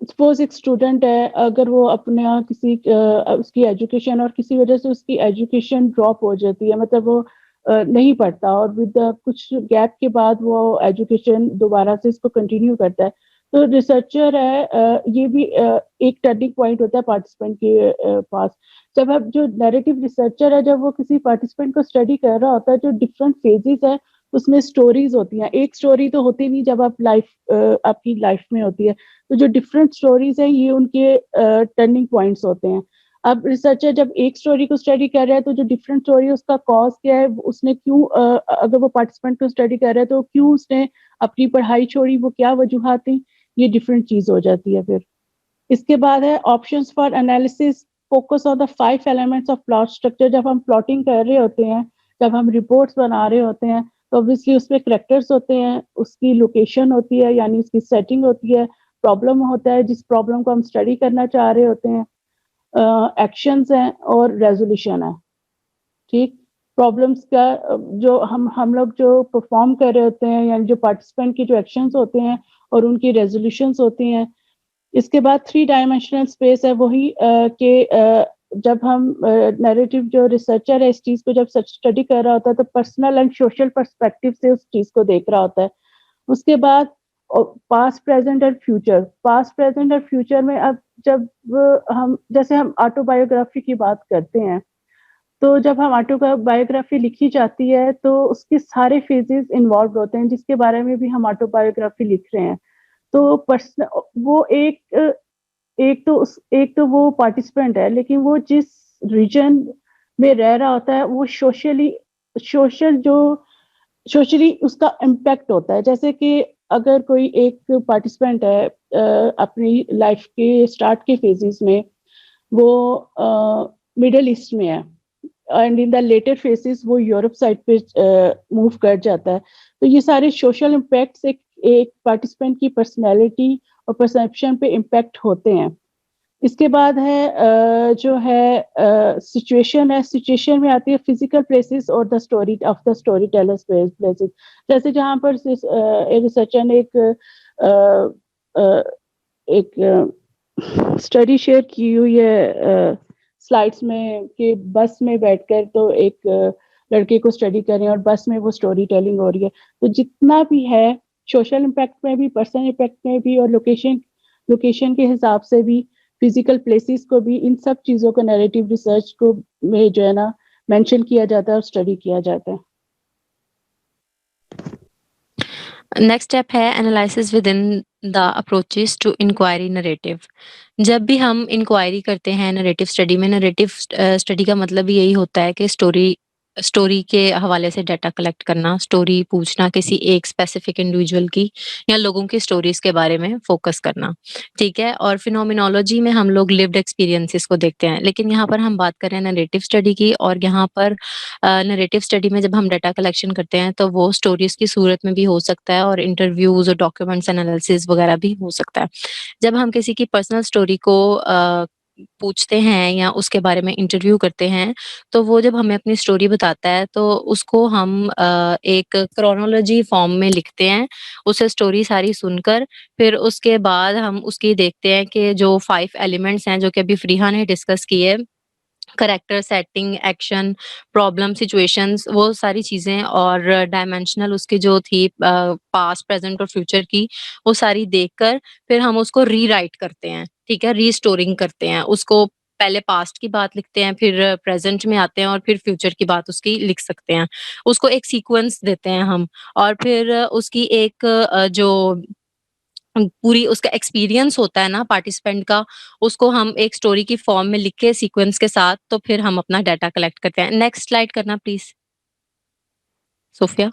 سپوز ایک اسٹوڈنٹ ہے, اگر وہ اپنا اس کی ایجوکیشن اور کسی وجہ سے اس کی ایجوکیشن ڈراپ ہو جاتی ہے, مطلب وہ نہیں پڑھتا, اور ود کچھ گیپ کے بعد وہ ایجوکیشن دوبارہ سے اس کو کنٹینیو کرتا ہے, تو ریسرچر ہے یہ بھی ایک ٹرننگ پوائنٹ ہوتا ہے پارٹیسپینٹ کے پاس. جب اب جو نیریٹو ریسرچر ہے جب وہ کسی پارٹیسپینٹ کو اسٹڈی کر رہا ہوتا ہے جو ڈفرینٹ فیزز ہے اس میں اسٹوریز ہوتی ہیں. ایک اسٹوری تو ہوتی نہیں جب آپ کی لائف میں ہوتی ہے, تو جو ڈفرینٹ اسٹوریز ہیں یہ ان کے ٹرننگ پوائنٹس ہوتے ہیں. اب ریسرچر جب ایک اسٹوری کو اسٹڈی کر رہا ہے تو جو ڈفرینٹ اسٹوری اس کا کاز کیا ہے, اس نے کیوں اگر وہ پارٹیسپینٹ کو اسٹڈی کر رہا ہے تو کیوں اس نے اپنی پڑھائی چھوڑی, وہ کیا وجوہات تھیں, یہ ڈفرینٹ چیز ہو جاتی ہے. پھر اس کے بعد ہے options for analysis, focus on the 5 elements of plot structure. جب ہم پلاٹنگ کر رہے ہوتے ہیں, جب ہم رپورٹس بنا رہے ہوتے ہیں تو obviously اس میں کریکٹرز ہوتے ہیں, اس کی لوکیشن ہوتی ہے یعنی اس کی سیٹنگ ہوتی ہے, پرابلم ہوتا ہے جس پرابلم کو ہم اسٹڈی کرنا چاہ رہے ہوتے ہیں, ایکشنز ہیں اور ریزولوشن ہے. ٹھیک, پرابلمس کا جو ہم لوگ جو پرفارم کر رہے ہوتے ہیں یعنی جو پارٹیسپینٹ کی جو ایکشنز ہوتے ہیں اور ان کی ریزولوشنز ہوتی ہیں. اس کے بعد 3 ڈائمینشنل اسپیس ہے, وہی کہ جب ہم نیریٹو جو ریسرچر ہے اس چیز کو جب اسٹڈی کر رہا ہوتا ہے تو پرسنل اینڈ سوشل پرسپیکٹو سے اس چیز کو دیکھ رہا ہوتا ہے. اس کے بعد پاسٹ پریزنٹ اور فیوچر. پاسٹ پریزنٹ اور فیوچر میں اب جب ہم جیسے ہم آٹو بایوگرافی کی بات کرتے ہیں تو جب ہم آٹو بایوگرافی لکھی جاتی ہے تو اس کے سارے فیزز انوالوڈ ہوتے ہیں جس کے بارے میں بھی ہم آٹو بایوگرافی لکھ رہے ہیں. تو وہ ایک تو وہ پارٹیسپینٹ ہے, لیکن وہ جس ریجن میں رہ رہا ہوتا ہے وہ سوشلی اس کا امپیکٹ ہوتا ہے. جیسے کہ اگر کوئی ایک پارٹیسپینٹ ہے اپنی لائف کے اسٹارٹ کے فیزز میں وہ مڈل ایسٹ میں ہے and in the later phases وہ یورپ سائڈ پہ موو کر جاتا ہے, تو یہ سارے سوشل امپیکٹس ایک پارٹیسپینٹ کی پرسنالٹی اور پرسیپشن پہ امپیکٹ ہوتے ہیں. اس کے بعد ہے جو ہے سچویشن ہے. سچویشن میں آتی ہے فزیکل پلیسز اور the story of the story tellers places. جیسے جہاں پر ریسرچر نے ایک اسٹڈی شیئر کی ہوئی ہے سلائڈس میں کہ بس میں بیٹھ کر تو ایک لڑکے کو اسٹڈی کر رہے ہیں اور بس میں وہ اسٹوری ٹیلنگ ہو رہی ہے. تو جتنا بھی ہے سوشل امپیکٹ میں بھی, پرسنل امپیکٹ میں بھی اور لوکیشن کے حساب سے بھی, فزیکل پلیسز کو بھی, ان سب چیزوں کو نیریٹو ریسرچ کو میں جو ہے نا مینشن کیا جاتا ہے اور اسٹڈی کیا جاتا ہے. نیکسٹ اسٹیپ ہے analysis within the approaches to inquiry narrative. جب بھی ہم انکوائری کرتے ہیں نریٹو اسٹڈی میں, نریٹو اسٹڈی کا مطلب یہی ہوتا ہے کہ اسٹوری کے حوالے سے ڈیٹا کلیکٹ کرنا, اسٹوری پوچھنا کسی ایک اسپیسیفک انڈیویجول کی یا لوگوں کی اسٹوریز کے بارے میں فوکس کرنا. ٹھیک ہے, اور فینومینالوجی میں ہم لوگ لیوڈ ایکسپیرینسز کو دیکھتے ہیں, لیکن یہاں پر ہم بات کر رہے ہیں نریٹو اسٹڈی کی. اور یہاں پر نریٹو اسٹڈی میں جب ہم ڈیٹا کلیکشن کرتے ہیں تو وہ اسٹوریز کی صورت میں بھی ہو سکتا ہے اور انٹرویوز اور ڈاکیومنٹس انالیسز وغیرہ بھی ہو سکتا ہے. جب ہم کسی کی پرسنل اسٹوری کو پوچھتے ہیں یا اس کے بارے میں انٹرویو کرتے ہیں تو وہ جب ہمیں اپنی اسٹوری بتاتا ہے تو اس کو ہم ایک کرونالوجی فارم میں لکھتے ہیں. اسے اسٹوری ساری سن کر پھر اس کے بعد ہم اس کی دیکھتے ہیں کہ جو 5 ایلیمنٹس ہیں جو کہ ابھی فریحہ نے ڈسکس کیے, character, setting, action, problem, situations, وہ ساری چیزیں, اور ڈائمینشنل اس کی جو تھی پاسٹ, پریزنٹ اور فیوچر کی, وہ ساری دیکھ کر پھر ہم اس کو ری رائٹ کرتے ہیں. ٹھیک ہے, ری اسٹورنگ کرتے ہیں اس کو. پہلے پاسٹ کی بات لکھتے ہیں, پھر پریزنٹ میں آتے ہیں اور پھر فیوچر کی بات اس کی لکھ سکتے ہیں. اس کو ایک سیکوینس دیتے ہیں ہم, اور پھر اس کی ایک جو پوری اس کا ایکسپیرینس ہوتا ہے نا پارٹیسپینٹ کا, اس کو ہم ایک اسٹوری کی فارم میں لکھ کے سیکوینس کے ساتھ تو پھر ہم اپنا ڈیٹا کلیکٹ کرتے ہیں. نیکسٹ سلائڈ کرنا please Sofia.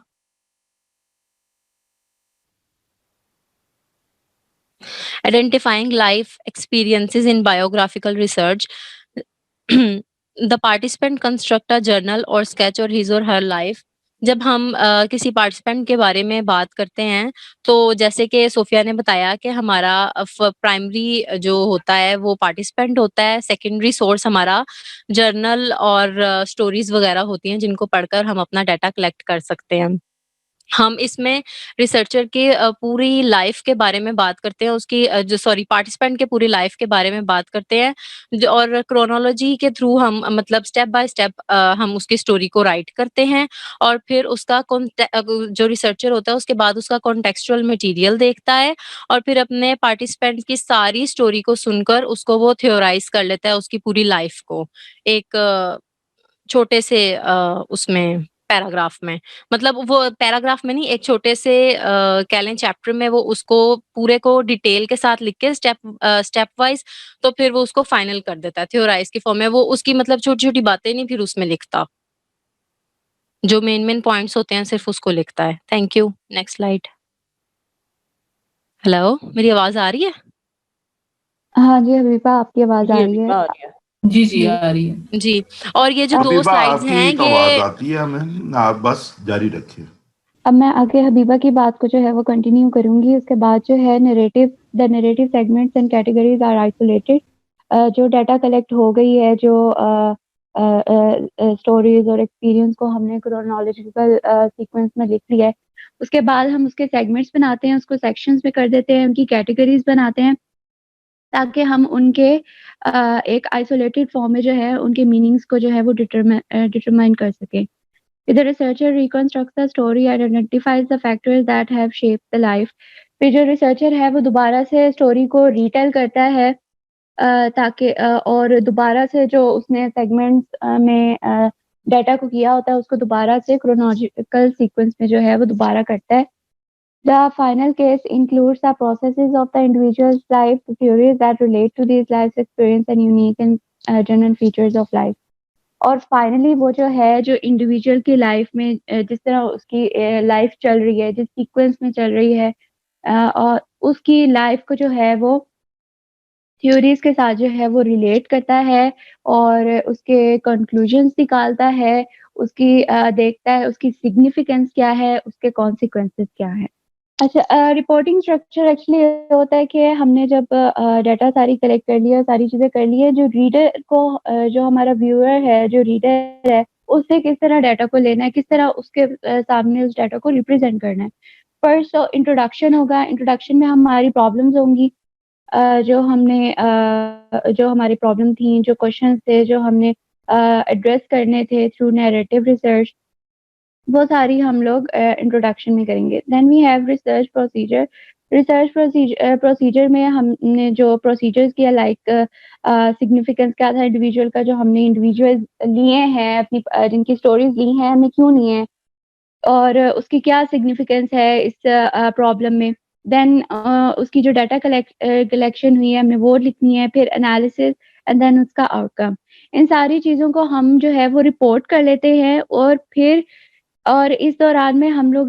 Identifying life experiences in biographical research. The participant construct a journal or sketch or his or her life. جب ہم کسی پارٹیسپینٹ کے بارے میں بات کرتے ہیں تو جیسے کہ صوفیہ نے بتایا کہ ہمارا پرائمری جو ہوتا ہے وہ پارٹیسپینٹ ہوتا ہے, سیکنڈری سورس ہمارا جرنل اور اسٹوریز وغیرہ ہوتی ہیں جن کو پڑھ کر ہم اپنا ڈیٹا کلیکٹ کر سکتے ہیں. ہم اس میں ریسرچر کے پوری لائف کے بارے میں بات کرتے ہیں، اس کی پارٹیسپینٹ کے پوری لائف کے بارے میں بات کرتے ہیں، اور کرونالوجی کے تھرو ہم مطلب اسٹیپ بائی اسٹیپ ہم اس کی اسٹوری کو رائٹ کرتے ہیں، اور پھر اس کا جو ریسرچر ہوتا ہے اس کے بعد اس کا کانٹیکسچوئل مٹیریل دیکھتا ہے، اور پھر اپنے پارٹیسپینٹ کی ساری اسٹوری کو سن کر اس کو وہ تھیورائز کر لیتا ہے، اس کی پوری لائف کو ایک چھوٹے سے اس میں پیراگراف میں، مطلب وہ پیراگراف میں نہیں، ایک چھوٹے سے کہہ لیں چیپٹر میں وہ اس کو پورے کو ڈیٹیل کے ساتھ لکھ کے اسٹیپ وائز، تو پھر وہ اس کو فائنل کر دیتا ہے تھیورائز کی فارم میں، وہ اس کی مطلب چھوٹی چھوٹی باتیں نہیں پھر اس میں لکھتا، جو مین پوائنٹس ہوتے ہیں صرف اس کو لکھتا ہے. Thank you. Next slide. Hello, میری آواز آ رہی ہے؟ ہاں جی حبیبہ، آپ کی آواز آ رہی ہے. جی جی آ رہی ہے. جی، اور یہ جو 2 حبیبہ سلائیڈز آپ کی ہیں ایک آواز یہ آتی ہے ہمیں، آپ بس جاری رکھیے. اب میں آگے حبیبہ کی بات کو جو ہے وہ کنٹینیو کروں گی. اس کے بعد جو ہے the narrative segments and categories are isolated. جو ڈیٹا کلیکٹ ہو گئی ہے، جو اسٹوریز اور ایکسپیرینس کو ہم نے کرونالوجیکل سیکوینس میں لکھ لیا ہے، اس کے بعد ہم اس کے سیگمنٹس بناتے ہیں، اس کو سیکشنز میں کر دیتے ہیں، ان کی کیٹیگریز بناتے ہیں، تاکہ ہم ان کے ایک آئسولیٹڈ فارم میں جو ہے ان کے میننگس کو جو ہے وہ ڈٹرمائن کر سکیں. The researcher reconstructs the story and identifies the factors that have shaped the life. پھر جو ریسرچر ہے وہ دوبارہ سے اسٹوری کو ریٹیل کرتا ہے، تاکہ اور دوبارہ سے جو اس نے سیگمنٹس میں ڈیٹا کو کیا ہوتا ہے اس کو دوبارہ سے کرونالوجیکل سیکوینس میں جو ہے وہ دوبارہ کرتا ہے. The final case includes the processes of the individual's life, the theories that relate to these life's experience and unique and general features of life. اور فائنلی وہ جو ہے جو انڈیویجول کی لائف میں جس طرح اس کی لائف چل رہی ہے، جس سیکوینس میں چل رہی ہے، اور اس کی لائف کو جو ہے وہ تھیوریز کے ساتھ جو ہے وہ ریلیٹ کرتا ہے، اور اس کے کنکلوژنس نکالتا ہے، اس کی دیکھتا ہے اس کی سگنیفیکینس کیا ہے، اس کے کانسیکوینسز کیا ہے. اچھا، رپورٹنگ اسٹرکچر ایکچولی ہوتا ہے کہ ہم نے جب ڈیٹا ساری کلیکٹ کر لیا، ساری چیزیں کر لی ہے، جو ریڈر کو جو ہمارا ویور ہے، جو ریڈر ہے، اس سے کس طرح ڈیٹا کو لینا ہے، کس طرح اس کے سامنے اس ڈیٹا کو ریپرزینٹ کرنا ہے. فرسٹ انٹروڈکشن ہوگا. انٹروڈکشن میں ہماری پرابلمز ہوں گی، جو ہم نے جو ہماری پرابلم تھیں، جو کوشچنس تھے جو ہم نے ایڈریس کرنے تھے تھرو نیریٹو ریسرچ، وہ ساری ہم لوگ انٹروڈکشن میں کریں گے. Then we have research procedure. Research procedure میں ہم نے جو پروسیجرز کیا، لائک سگنیفیکینس کیا تھا انڈیویجول کا، جو ہم نے انڈیویجول لیے ہیں اپنی جن کی اسٹوریز لی ہیں، ہم نے کیوں لی ہیں، اور اس کی کیا سگنیفیکینس ہے اس پرابلم میں. دین اس کی جو ڈیٹا کلیکشن ہوئی ہے ہم نے وہ لکھنی ہے، پھر انالیسس اینڈ دین اس کا آؤٹ کم. ان ساری چیزوں کو ہم جو ہے وہ رپورٹ کر لیتے ہیں، اور اس دوران میں ہم لوگ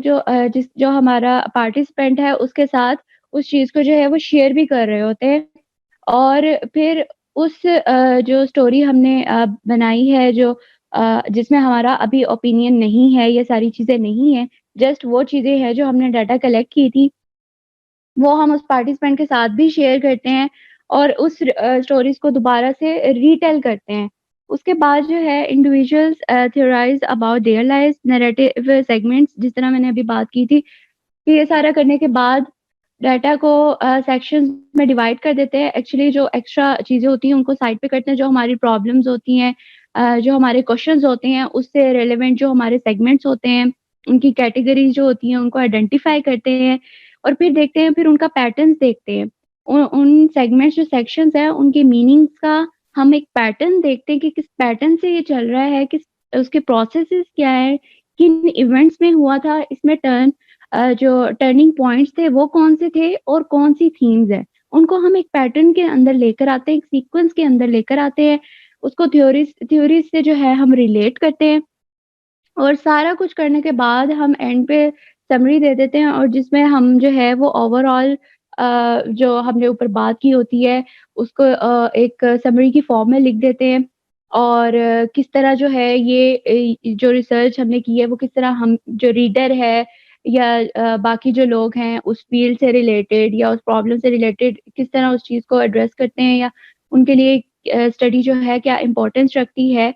جو ہمارا پارٹیسپینٹ ہے اس کے ساتھ اس چیز کو جو ہے وہ شیئر بھی کر رہے ہوتے ہیں. اور پھر اس جو اسٹوری ہم نے بنائی ہے، جس میں ہمارا ابھی اوپینین نہیں ہے، یہ ساری چیزیں نہیں ہیں، جسٹ وہ چیزیں ہیں جو ہم نے ڈیٹا کلیکٹ کی تھی، وہ ہم اس پارٹیسپینٹ کے ساتھ بھی شیئر کرتے ہیں، اور اس اسٹوریز کو دوبارہ سے ریٹیل کرتے ہیں. اس کے بعد جو ہے individuals theorize about their life narrative segments, جس طرح میں نے ابھی بات کی تھی کہ یہ سارا کرنے کے بعد ڈیٹا کو سیکشنز میں ڈیوائڈ کر دیتے ہیں. ایکچولی جو ایکسٹرا چیزیں ہوتی ہیں ان کو سائڈ پہ کرتے ہیں، جو ہماری پرابلمز ہوتی ہیں، جو ہمارے کوشچنز ہوتے ہیں، اس سے ریلیونٹ جو ہمارے سیگمنٹس ہوتے ہیں، ان کی کیٹیگریز جو ہوتی ہیں ان کو آئیڈینٹیفائی کرتے ہیں، اور پھر دیکھتے ہیں، پھر ان کا پیٹرنس دیکھتے ہیں. ان سیگمنٹس جو سیکشنز ہیں ان کے میننگس کا ہم ایک پیٹرن دیکھتے ہیں کہ کس پیٹرن سے یہ چل رہا ہے، کس اس کے پروسیسز کیا ہے، کن ایونٹس میں ہوا تھا، اس میں جو ٹرننگ پوائنٹس تھے وہ کون سے تھے، اور کون سی تھیمز ہیں. ان کو ہم ایک پیٹرن کے اندر لے کر آتے ہیں، ایک سیکوینس کے اندر لے کر آتے ہیں، اس کو تھیوریز سے جو ہے ہم ریلیٹ کرتے ہیں، اور سارا کچھ کرنے کے بعد ہم اینڈ پہ سمری دے دیتے ہیں، اور جس میں ہم جو ہے وہ اوور آل جو ہم نے اوپر بات کی ہوتی ہے اس کو ایک سمری کی فارم میں لکھ دیتے ہیں، اور کس طرح جو ہے یہ جو ریسرچ ہم نے کی ہے وہ کس طرح ہم جو ریڈر ہے یا باقی جو لوگ ہیں اس فیلڈ سے ریلیٹڈ یا اس پرابلم سے ریلیٹڈ کس طرح اس چیز کو ایڈریس کرتے ہیں، یا ان کے لیے اسٹڈی جو ہے کیا امپورٹینس رکھتی ہے،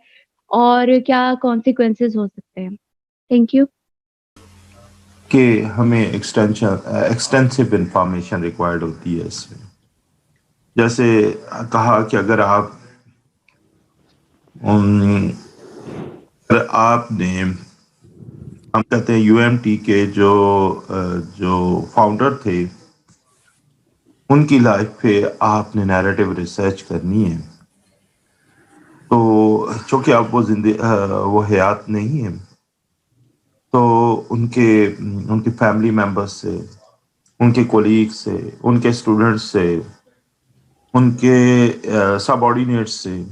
اور کیا کانسیکوینسز ہو سکتے ہیں. Thank you. کہ ہمیں ایکسٹینسو انفارمیشن ریکوائرڈ ہوتی ہے اس میں. جیسے کہا کہ اگر آپ نے ہم کہتے ہیں یو ایم ٹی کے جو فاؤنڈر تھے ان کی لائف پہ آپ نے نیریٹو ریسرچ کرنی ہے، تو چونکہ اب وہ حیات نہیں ہے، تو ان کے فیملی ممبرس سے، ان کے کولیگ سے، ان کے اسٹوڈنٹس سے، ان کے سب آرڈینیٹس سے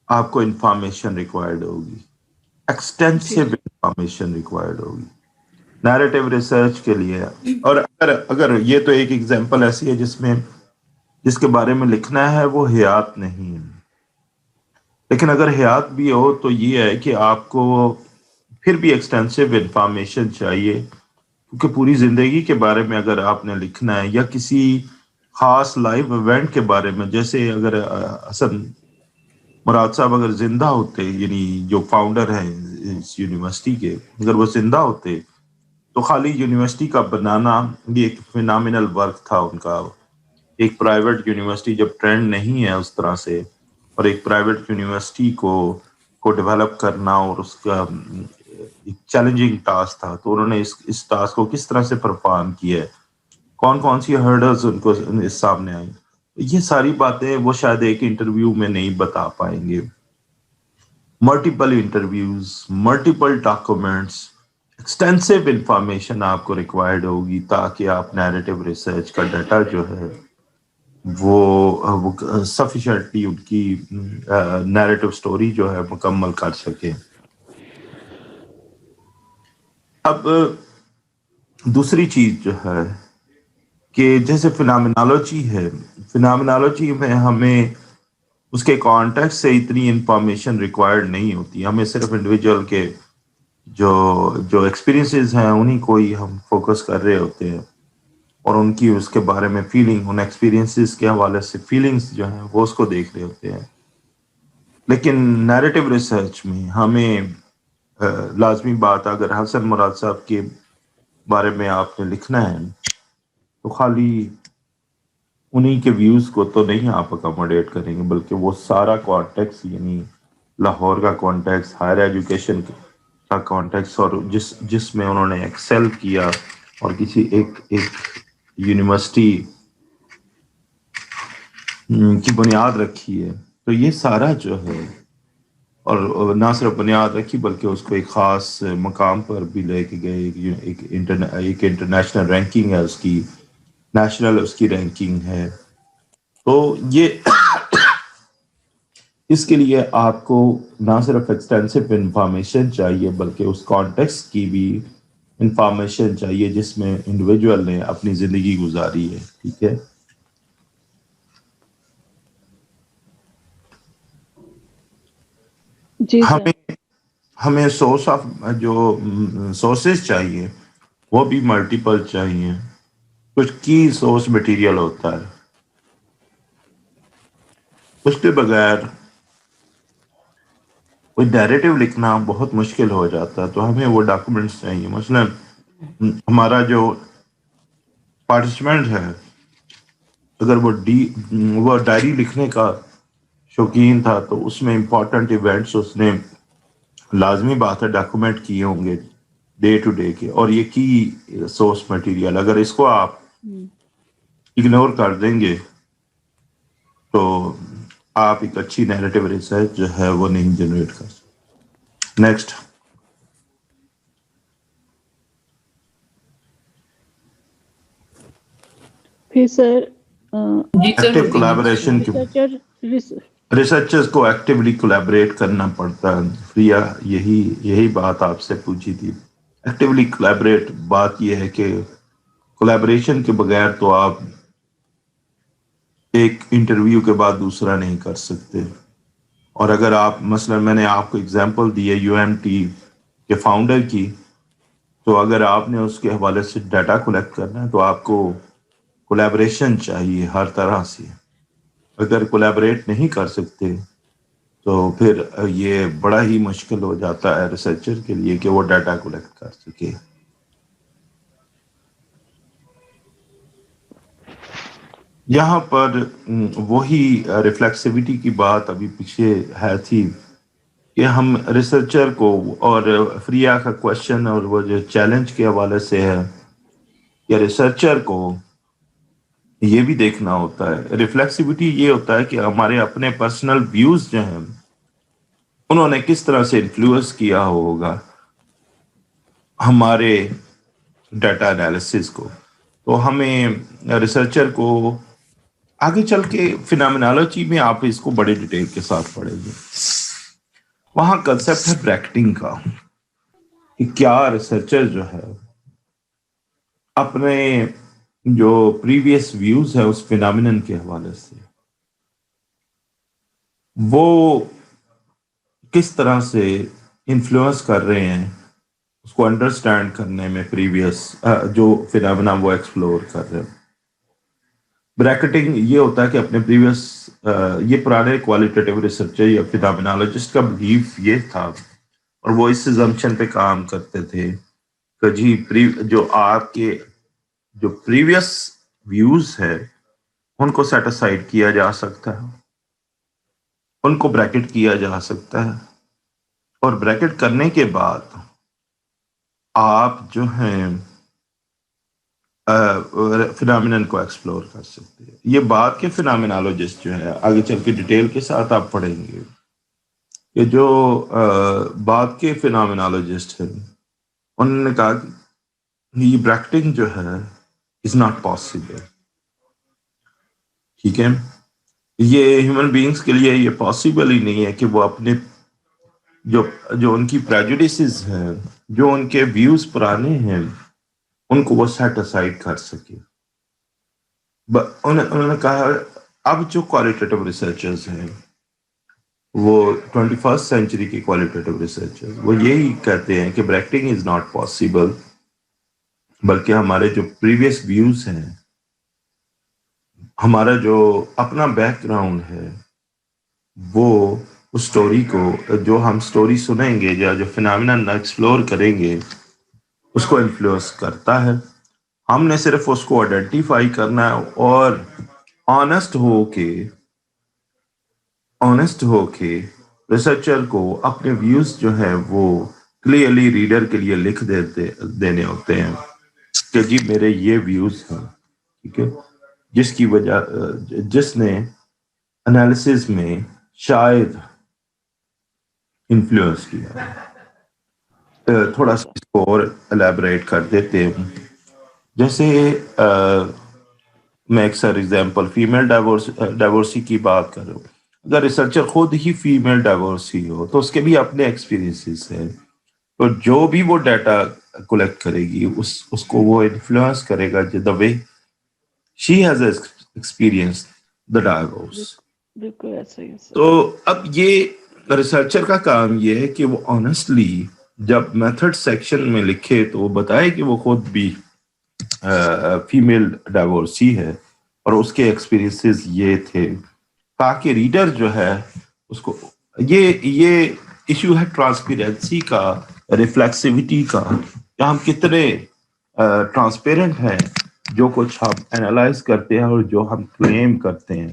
آپ کو انفارمیشن ریکوائرڈ ہوگی، ایکسٹینسو انفارمیشن ریکوائرڈ ہوگی نیریٹو ریسرچ کے لیے. اور اگر یہ تو ایک ایگزامپل ایسی ہے جس کے بارے میں لکھنا ہے وہ حیات نہیں ہے، لیکن اگر حیات بھی ہو تو یہ ہے کہ آپ کو پھر بھی ایکسٹینسو انفارمیشن چاہیے، کیونکہ پوری زندگی کے بارے میں اگر آپ نے لکھنا ہے یا کسی خاص لائیو ایونٹ کے بارے میں، جیسے اگر حسن مراد صاحب اگر زندہ ہوتے، یعنی جو فاؤنڈر ہیں اس یونیورسٹی کے، اگر وہ زندہ ہوتے تو خالی یونیورسٹی کا بنانا یہ ایک فینامینل ورک تھا ان کا. ایک پرائیویٹ یونیورسٹی جب ٹرینڈ نہیں ہے اس طرح سے، اور ایک پرائیویٹ یونیورسٹی کو ڈیولپ کرنا اور اس کا ایک چیلنجنگ ٹاسک تھا، تو انہوں نے اس ٹاسک کو کس طرح سے پرفارم کیا ہے، کون سی ہرڈلز ان کو اس سامنے آئی، یہ ساری باتیں وہ شاید ایک انٹرویو میں نہیں بتا پائیں گے. Multiple interviews, multiple documents, extensive information آپ کو ریکوائرڈ ہوگی تاکہ آپ نیریٹو ریسرچ کا ڈیٹا جو ہے وہ سفیشینٹلی ان کی نیریٹو سٹوری جو ہے مکمل کر سکیں. اب دوسری چیز جو ہے کہ جیسے فینامینالوجی ہے، فینامینالوجی میں ہمیں اس کے کانٹیکس سے اتنی انفارمیشن ریکوائرڈ نہیں ہوتی، ہمیں صرف انڈیویجول کے جو ایکسپیرینسز ہیں انہیں کو ہی ہم فوکس کر رہے ہوتے ہیں، اور ان کی اس کے بارے میں فیلنگ، ان ایکسپیرینسز کے حوالے سے فیلنگز جو ہیں وہ اس کو دیکھ رہے ہوتے ہیں. لیکن نیریٹو ریسرچ میں ہمیں لازمی بات، اگر حسن مراد صاحب کے بارے میں آپ نے لکھنا ہے تو خالی انہی کے ویوز کو تو نہیں آپ اکاموڈیٹ کریں گے، بلکہ وہ سارا کانٹیکس، یعنی لاہور کا کانٹیکس، ہائر ایجوکیشن کا کانٹیکس، اور جس میں انہوں نے ایکسل کیا اور کسی ایک یونیورسٹی کی بنیاد رکھی ہے، تو یہ سارا جو ہے، اور نہ صرف بنیاد رکھی بلکہ اس کو ایک خاص مقام پر بھی لے کے گئے. ایک انٹرنیشنل رینکنگ ہے اس کی، نیشنل اس کی رینکنگ ہے. تو یہ اس کے لیے آپ کو نہ صرف ایکسٹینسو انفارمیشن چاہیے بلکہ اس کانٹیکسٹ کی بھی انفارمیشن چاہیے جس میں انڈیویجول نے اپنی زندگی گزاری ہے. ٹھیک ہے، جی سر. ہمیں سورس آف جو سورسز چاہیے وہ بھی ملٹیپل چاہیے. کچھ کی سورس مٹیریل ہوتا ہے، اس کے بغیر کوئی نیریٹو لکھنا بہت مشکل ہو جاتا ہے. تو ہمیں وہ ڈاکومنٹس چاہیے. مثلا ہمارا جو پارٹیسپینٹ ہے اگر وہ ڈائری لکھنے کا شوقین تھا تو اس میں امپورٹنٹ ایونٹس اس نے لازمی بات ہے ڈاکومنٹ کیے ہوں گے ڈے ٹو ڈے کے، اور یہ کی سورس مٹیریل اگر اس کو آپ اگنور کر دیں گے تو آپ ایک اچھی نیریٹو ریسرچ جو ہے وہ نہیں جنریٹ کر سکتے. نیکسٹ. پھر سر جی سر، ایکٹیو کولیبوریشن کی ریسرچرز کو ایکٹیولی کولیبریٹ کرنا پڑتا ہے. فریہ یہی بات آپ سے پوچھی تھی. ایکٹیولی کولیبریٹ، بات یہ ہے کہ کولیبریشن کے بغیر تو آپ ایک انٹرویو کے بعد دوسرا نہیں کر سکتے. اور اگر آپ مثلا میں نے آپ کو اگزامپل دی ہے یو ایم ٹی کے فاؤنڈر کی، تو اگر آپ نے اس کے حوالے سے ڈیٹا کلیکٹ کرنا ہے تو آپ کو کولیبریشن چاہیے ہر طرح سے. اگر کولیبریٹ نہیں کر سکتے تو پھر یہ بڑا ہی مشکل ہو جاتا ہے ریسرچر کے لیے کہ وہ ڈیٹا کلیکٹ کر سکے. یہاں پر وہی ریفلیکسیوٹی کی بات ابھی پیچھے ہے تھی کہ ہم ریسرچر کو، اور فریا کا کوشچن اور وہ جو چیلنج کے حوالے سے ہے کہ ریسرچر کو یہ بھی دیکھنا ہوتا ہے. ریفلیکسیوٹی یہ ہوتا ہے کہ ہمارے اپنے پرسنل ویوز جو ہیں انہوں نے کس طرح سے انفلوئنس کیا ہوگا ہمارے ڈیٹا انالیسس کو. تو ہمیں ریسرچر کو آگے چل کے فینامینالوجی میں آپ اس کو بڑے ڈیٹیل کے ساتھ پڑھیں گے. وہاں کنسپٹ ہے بریکٹنگ کا کہ کیا ریسرچر جو ہے اپنے جو پریویس ویوز ہے اس فینامینن کے حوالے سے وہ کس طرح سے انفلوئنس کر رہے ہیں اس کو انڈرسٹینڈ کرنے میں، پریویس جو فینامنا وہ ایکسپلور کر رہے ہیں. بریکٹنگ یہ ہوتا ہے کہ اپنے پریویس یہ پرانے کوالٹیٹیو ریسرچر یا فینامینالوجسٹ کا بلیف یہ تھا، اور وہ اس assumption پہ کام کرتے تھے کہ جی جو آپ کے جو پریویس ویوز ہے ان کو سیٹ اسائڈ کیا جا سکتا ہے، ان کو بریکٹ کیا جا سکتا ہے، اور بریکٹ کرنے کے بعد آپ جو ہیں فینامینن کو ایکسپلور کر سکتے ہیں. یہ بات کے فینامینالوجسٹ جو ہے آگے چل کے ڈیٹیل کے ساتھ آپ پڑھیں گے کہ جو بات کے فینامینالوجسٹ ہیں انہوں نے کہا کہ یہ بریکٹنگ جو ہے از ناٹ پاسبل. ٹھیک ہے، یہ ہیومن بینگس کے لیے یہ پاسبل ہی نہیں ہے کہ وہ اپنے جو ان کی پریجوڈیسز ہیں، جو ان کے ویوز پرانے ہیں، ان کو وہ سیٹ اسائڈ کر سکے. انہوں نے کہا اب جو کوالٹیٹیو ریسرچرز ہیں وہ 21st سینچری کے کوالٹیٹیو ریسرچرز وہ یہی کہتے ہیں کہ بریکٹنگ از ناٹ پاسبل، بلکہ ہمارے جو پریویس ویوز ہیں، ہمارا جو اپنا بیک گراؤنڈ ہے، وہ اس سٹوری کو جو ہم سٹوری سنیں گے یا جو فینامینن ایکسپلور کریں گے اس کو انفلوئنس کرتا ہے. ہم نے صرف اس کو آئیڈینٹیفائی کرنا ہے اور آنےسٹ ہو کے ریسرچر کو اپنے ویوز جو ہے وہ کلیئرلی ریڈر کے لیے لکھ دینے ہوتے ہیں کہ جی میرے یہ ویوز ہیں. ٹھیک ہے، جس کی وجہ جس نے انالیسز میں شاید انفلوئنس کیا. تھوڑا سا اس کو اور الیبریٹ کر دیتے ہیں. جیسے میں اکثر ایگزامپل فیمیل ڈائیورسی کی بات کر رہا ہوں. اگر ریسرچر خود ہی فیمیل ڈائیورسی ہو تو اس کے بھی اپنے ایکسپیرینسز ہیں، تو جو بھی وہ ڈیٹا کلیکٹ کرے گی اس کو وہ انفلوئنس کرے گا the way she has experience the divorce. بالکل ایسا ہی. تو اب یہ ریسرچر کا کام یہ ہے کہ وہ آنےسٹلی جب میتھڈ سیکشن میں لکھے تو وہ بتائے کہ وہ خود بھی فیمیل ڈائیورسی ہے اور اس کے ایکسپیرینسز یہ تھے، تاکہ ریڈر جو ہے اس کو یہ ایشو ہے ٹرانسپیرنسی کا، ریفلیکسیوٹی کا، کہ ہم کتنے ٹرانسپیرنٹ ہیں جو کچھ ہم اینالائز کرتے ہیں اور جو ہم کلیم کرتے ہیں.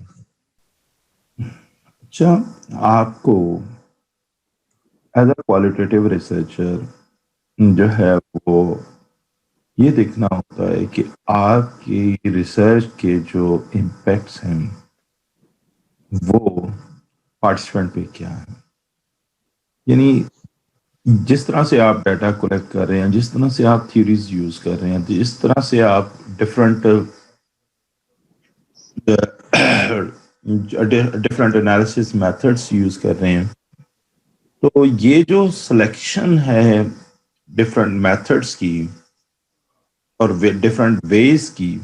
اچھا، آپ کو ایز اے کوالٹیٹیو ریسرچر جو ہے وہ یہ دیکھنا ہوتا ہے کہ آپ کی ریسرچ کے جو امپیکٹس ہیں وہ پارٹیسپینٹ پہ کیا ہے. یعنی جس طرح سے آپ ڈیٹا کلیکٹ کر رہے ہیں، جس طرح سے آپ تھیوریز یوز کر رہے ہیں، جس طرح سے آپ ڈفرینٹ انالیسس میتھڈس یوز کر رہے ہیں، تو یہ جو سلیکشن ہے ڈفرینٹ میتھڈس کی اور ڈفرینٹ ویز کی،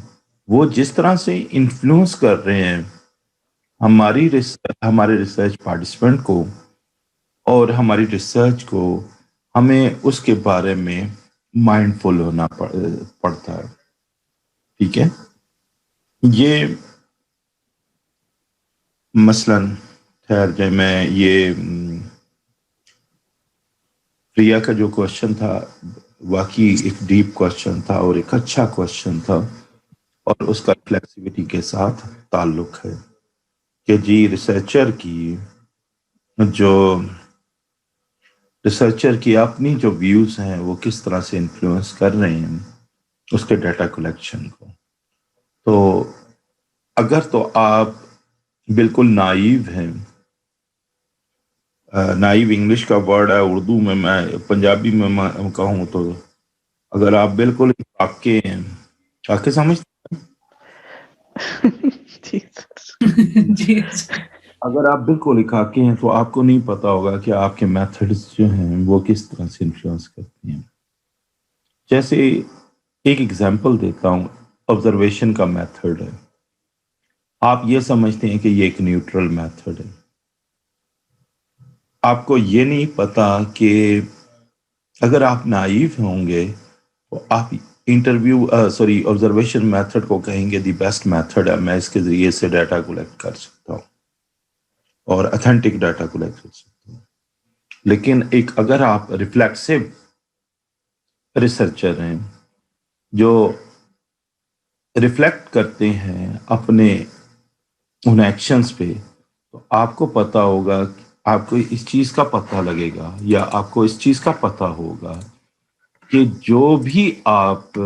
وہ جس طرح سے انفلوئنس کر رہے ہیں ہمارے ریسرچ پارٹیسپینٹ کو اور ہماری ریسرچ کو، ہمیں اس کے بارے میں مائنڈ فل ہونا پڑتا ہے. ٹھیک ہے، یہ مثلاً خیر جو میں یہ پریا کا جو کوشچن تھا واقعی ایک ڈیپ کوشچن تھا اور ایک اچھا کوشچن تھا. اور اس کا فلیکسیبلٹی کے ساتھ تعلق ہے کہ جی ریسرچر کی اپنی جو ویوز ہیں وہ کس طرح سے انفلوئنس کر رہے ہیں اس کے ڈیٹا کلیکشن کو. تو اگر تو آپ بالکل نائیو ہیں، نائیو انگلش کا ورڈ ہے، اردو میں پنجابی میں کہوں تو اگر آپ بالکل کاکے ہیں، کاکے سمجھتے جی اگر آپ بالکل کاکے ہیں تو آپ کو نہیں پتا ہوگا کہ آپ کے میتھڈز جو ہیں وہ کس طرح سے انفلوئنس کرتی ہیں. جیسے ایک ایگزامپل دیتا ہوں، آبزرویشن کا میتھڈ ہے. آپ یہ سمجھتے ہیں کہ یہ ایک نیوٹرل میتھڈ ہے. آپ کو یہ نہیں پتا کہ اگر آپ نائیو ہوں گے تو آپ آبزرویشن میتھڈ کو کہیں گے دی بیسٹ میتھڈ ہے، میں اس کے ذریعے سے ڈیٹا کلیکٹ کر سکتا ہوں اور اتھینٹک ڈیٹا کلیکٹ کر سکتا ہوں. لیکن اگر آپ ریفلیکسو ریسرچر ہیں جو ریفلیکٹ کرتے ہیں اپنے ان ایکشنز پہ، تو آپ کو پتا ہوگا، آپ کو اس چیز کا پتہ لگے گا یا آپ کو اس چیز کا پتہ ہوگا کہ جو بھی آپ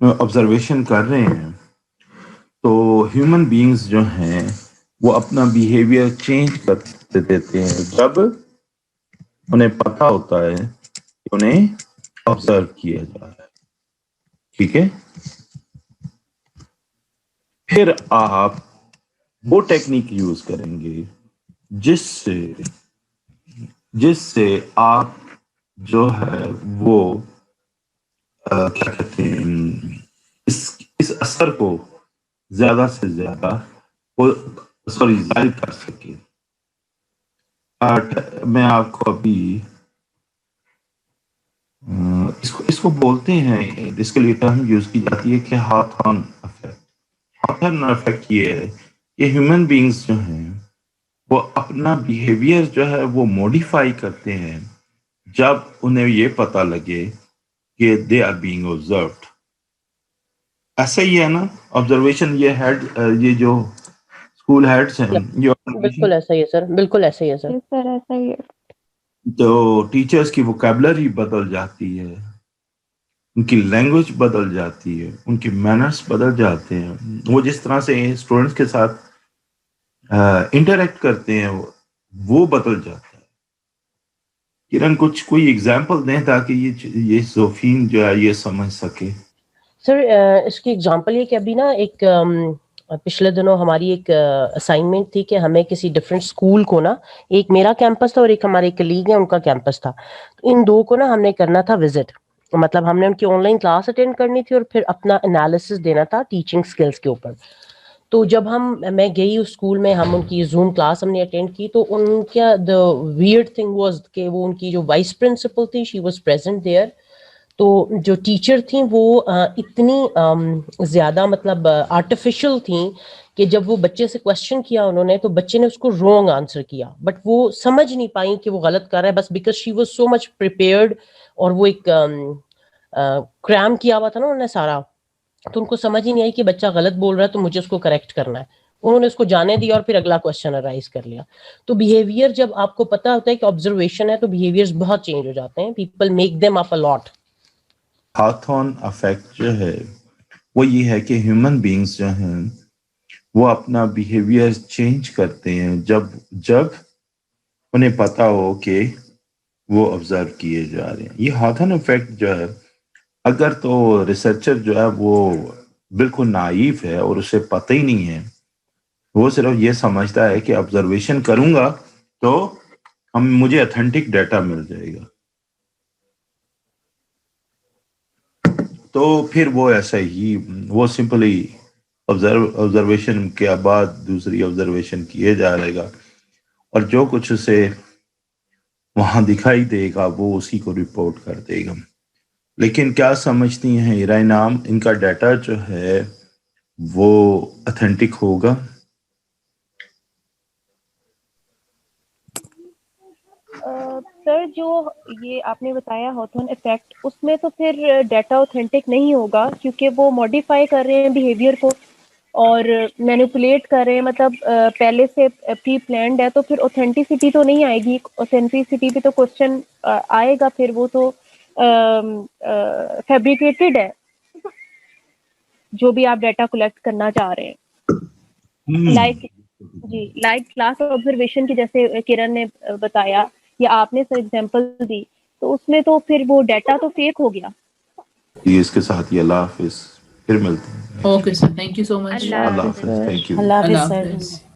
آبزرویشن کر رہے ہیں تو ہیومن بینگز جو ہیں وہ اپنا بیہیویئر چینج کر دیتے ہیں جب انہیں پتہ ہوتا ہے کہ انہیں آبزرو کیا جا رہا ہے. ٹھیک ہے، پھر آپ وہ ٹیکنیک یوز کریں گے جس سے آپ جو ہے وہ کیا کہتے ہیں اس اثر کو زیادہ سے زیادہ ظاہر کر سکے. میں آپ کو ابھی اس کو بولتے ہیں، اس کے لیے ٹرم یوز کی جاتی ہے کہ ہاتھ آن افیکٹ. ہاتھ آن افیکٹ یہ ہے کہ ہیومن بینگز جو ہیں وہ اپنا بیہیویئر جو ہے وہ موڈیفائی کرتے ہیں جب انہیں یہ پتہ لگے کہ دے آر بینگ آبزروڈ. ایسا ہی ہے نا آبزرویشن. یہ جو اسکول ہیڈس ہیں بالکل ایسا ہی ہے سر، بالکل ایسا ہی ہے سر. سر ایسا ہی ہے. تو ٹیچرز کی ووکیبلری بدل جاتی ہے، ان کی لینگویج بدل جاتی ہے، ان کی مینرز بدل جاتے ہیں، وہ جس طرح سے اسٹوڈنٹس کے ساتھ انٹریکٹ کرتے ہیں وہ بدل جاتا ہے. کرن کوئی ایگزامپل دیں تاکہ یہ زوفین جو ہے یہ سمجھ سکے. سر اس کی اگزامپل یہ کہ ابھی نا ایک پچھلے دنوں ہماری ایک اسائنمنٹ تھی کہ ہمیں کسی ڈفرینٹ اسکول کو نا، ایک میرا کیمپس تھا اور ایک ہمارے کلیگ ہیں ان کا کیمپس تھا، ان دو کو نا ہم نے کرنا تھا وزٹ. مطلب ہم نے ان کی آن لائن کلاس اٹینڈ کرنی تھی اور پھر اپنا انالیسس دینا تھا ٹیچنگ سکلز کے اوپر. تو جب میں گئی اس اسکول میں، ہم ان کی زوم کلاس ہم نے اٹینڈ کی، تو ان کا دا ویئرڈ تھنگ واز کہ وہ ان کی جو وائس پرنسپل تھی شی واز پریزنٹ دیئر. تو جو ٹیچر تھیں وہ اتنی زیادہ مطلب آرٹیفیشل تھیں کہ جب وہ بچے سے کوشچن کیا انہوں نے تو بچے نے اس کو رانگ آنسر کیا، بٹ وہ سمجھ نہیں پائیں کہ وہ غلط کر رہا ہے، بس because she was so much prepared. اور وہ ایک کریم کیا ہوا تھا نا انہوں نے سارا، تو ان کو سمجھ ہی نہیں آئی کہ بچہ غلط بول رہا ہے تو مجھے اس کو کریکٹ کرنا ہے. انہوں نے اس کو جانے دیا اور پھر اگلا کوشچن ارائز کر لیا. تو بیہیویئر جب آپ کو پتا ہوتا ہے کہ آبزرویشن ہے تو بیہیویئرز بہت چینج ہو جاتے ہیں. پیپل میک دیم اپ اے لاٹ. ہاتھ آن افیکٹ جو ہے وہ یہ ہے کہ ہیومن بینگز جو ہیں وہ اپنا بیہیویئر چینج کرتے ہیں جب انہیں پتا ہو کہ وہ آبزرو کیے جا رہے ہیں. یہ ہاتھ آن افیکٹ جو ہے، اگر تو ریسرچر جو ہے وہ بالکل نائیف ہے اور اسے پتہ ہی نہیں ہے، وہ صرف یہ سمجھتا ہے کہ آبزرویشن کروں گا تو مجھے اتھینٹک ڈیٹا مل جائے گا، تو پھر وہ ایسا ہی وہ سمپلی آبزرویشن کے بعد دوسری آبزرویشن کیے جا رہے گا اور جو کچھ اسے وہاں دکھائی دے گا وہ اسی کو رپورٹ کر دے گا. لیکن کیا سمجھتی ہیں ایرانام ان کا ڈیٹا جو ہے وہ اتھینٹک ہوگا؟ سر جو یہ آپ نے بتایا ہاتھون افیکٹ، اس میں تو پھر ڈیٹا اوتھینٹک نہیں ہوگا کیونکہ وہ ماڈیفائی کر رہے ہیں بیہیویئر کو اور مینیپولیٹ کر رہے ہیں، مطلب پہلے سے پری پلانڈ ہے، تو پھر اوتھینٹسٹی تو نہیں آئے گی. اوتھینٹسٹی پہ تو کوشچن آئے گا، پھر وہ تو فیبریکیٹڈ ہے جو بھی آپ ڈیٹا کلیکٹ کرنا چاہ رہے ہیں. لائک کلاس آبزرویشن کی جیسے کرن نے بتایا یا آپ نے سر ایگزامپل دی، تو اس میں تو پھر وہ ڈیٹا تو فیک ہو گیا. اس کے ساتھ ہی اللہ حافظ، پھر ملتے ہیں. Okay sir, thank you so much. اللہ اللہ حافظ. حافظ، تھینک یو. اللہ اللہ حافظ سر. حافظ.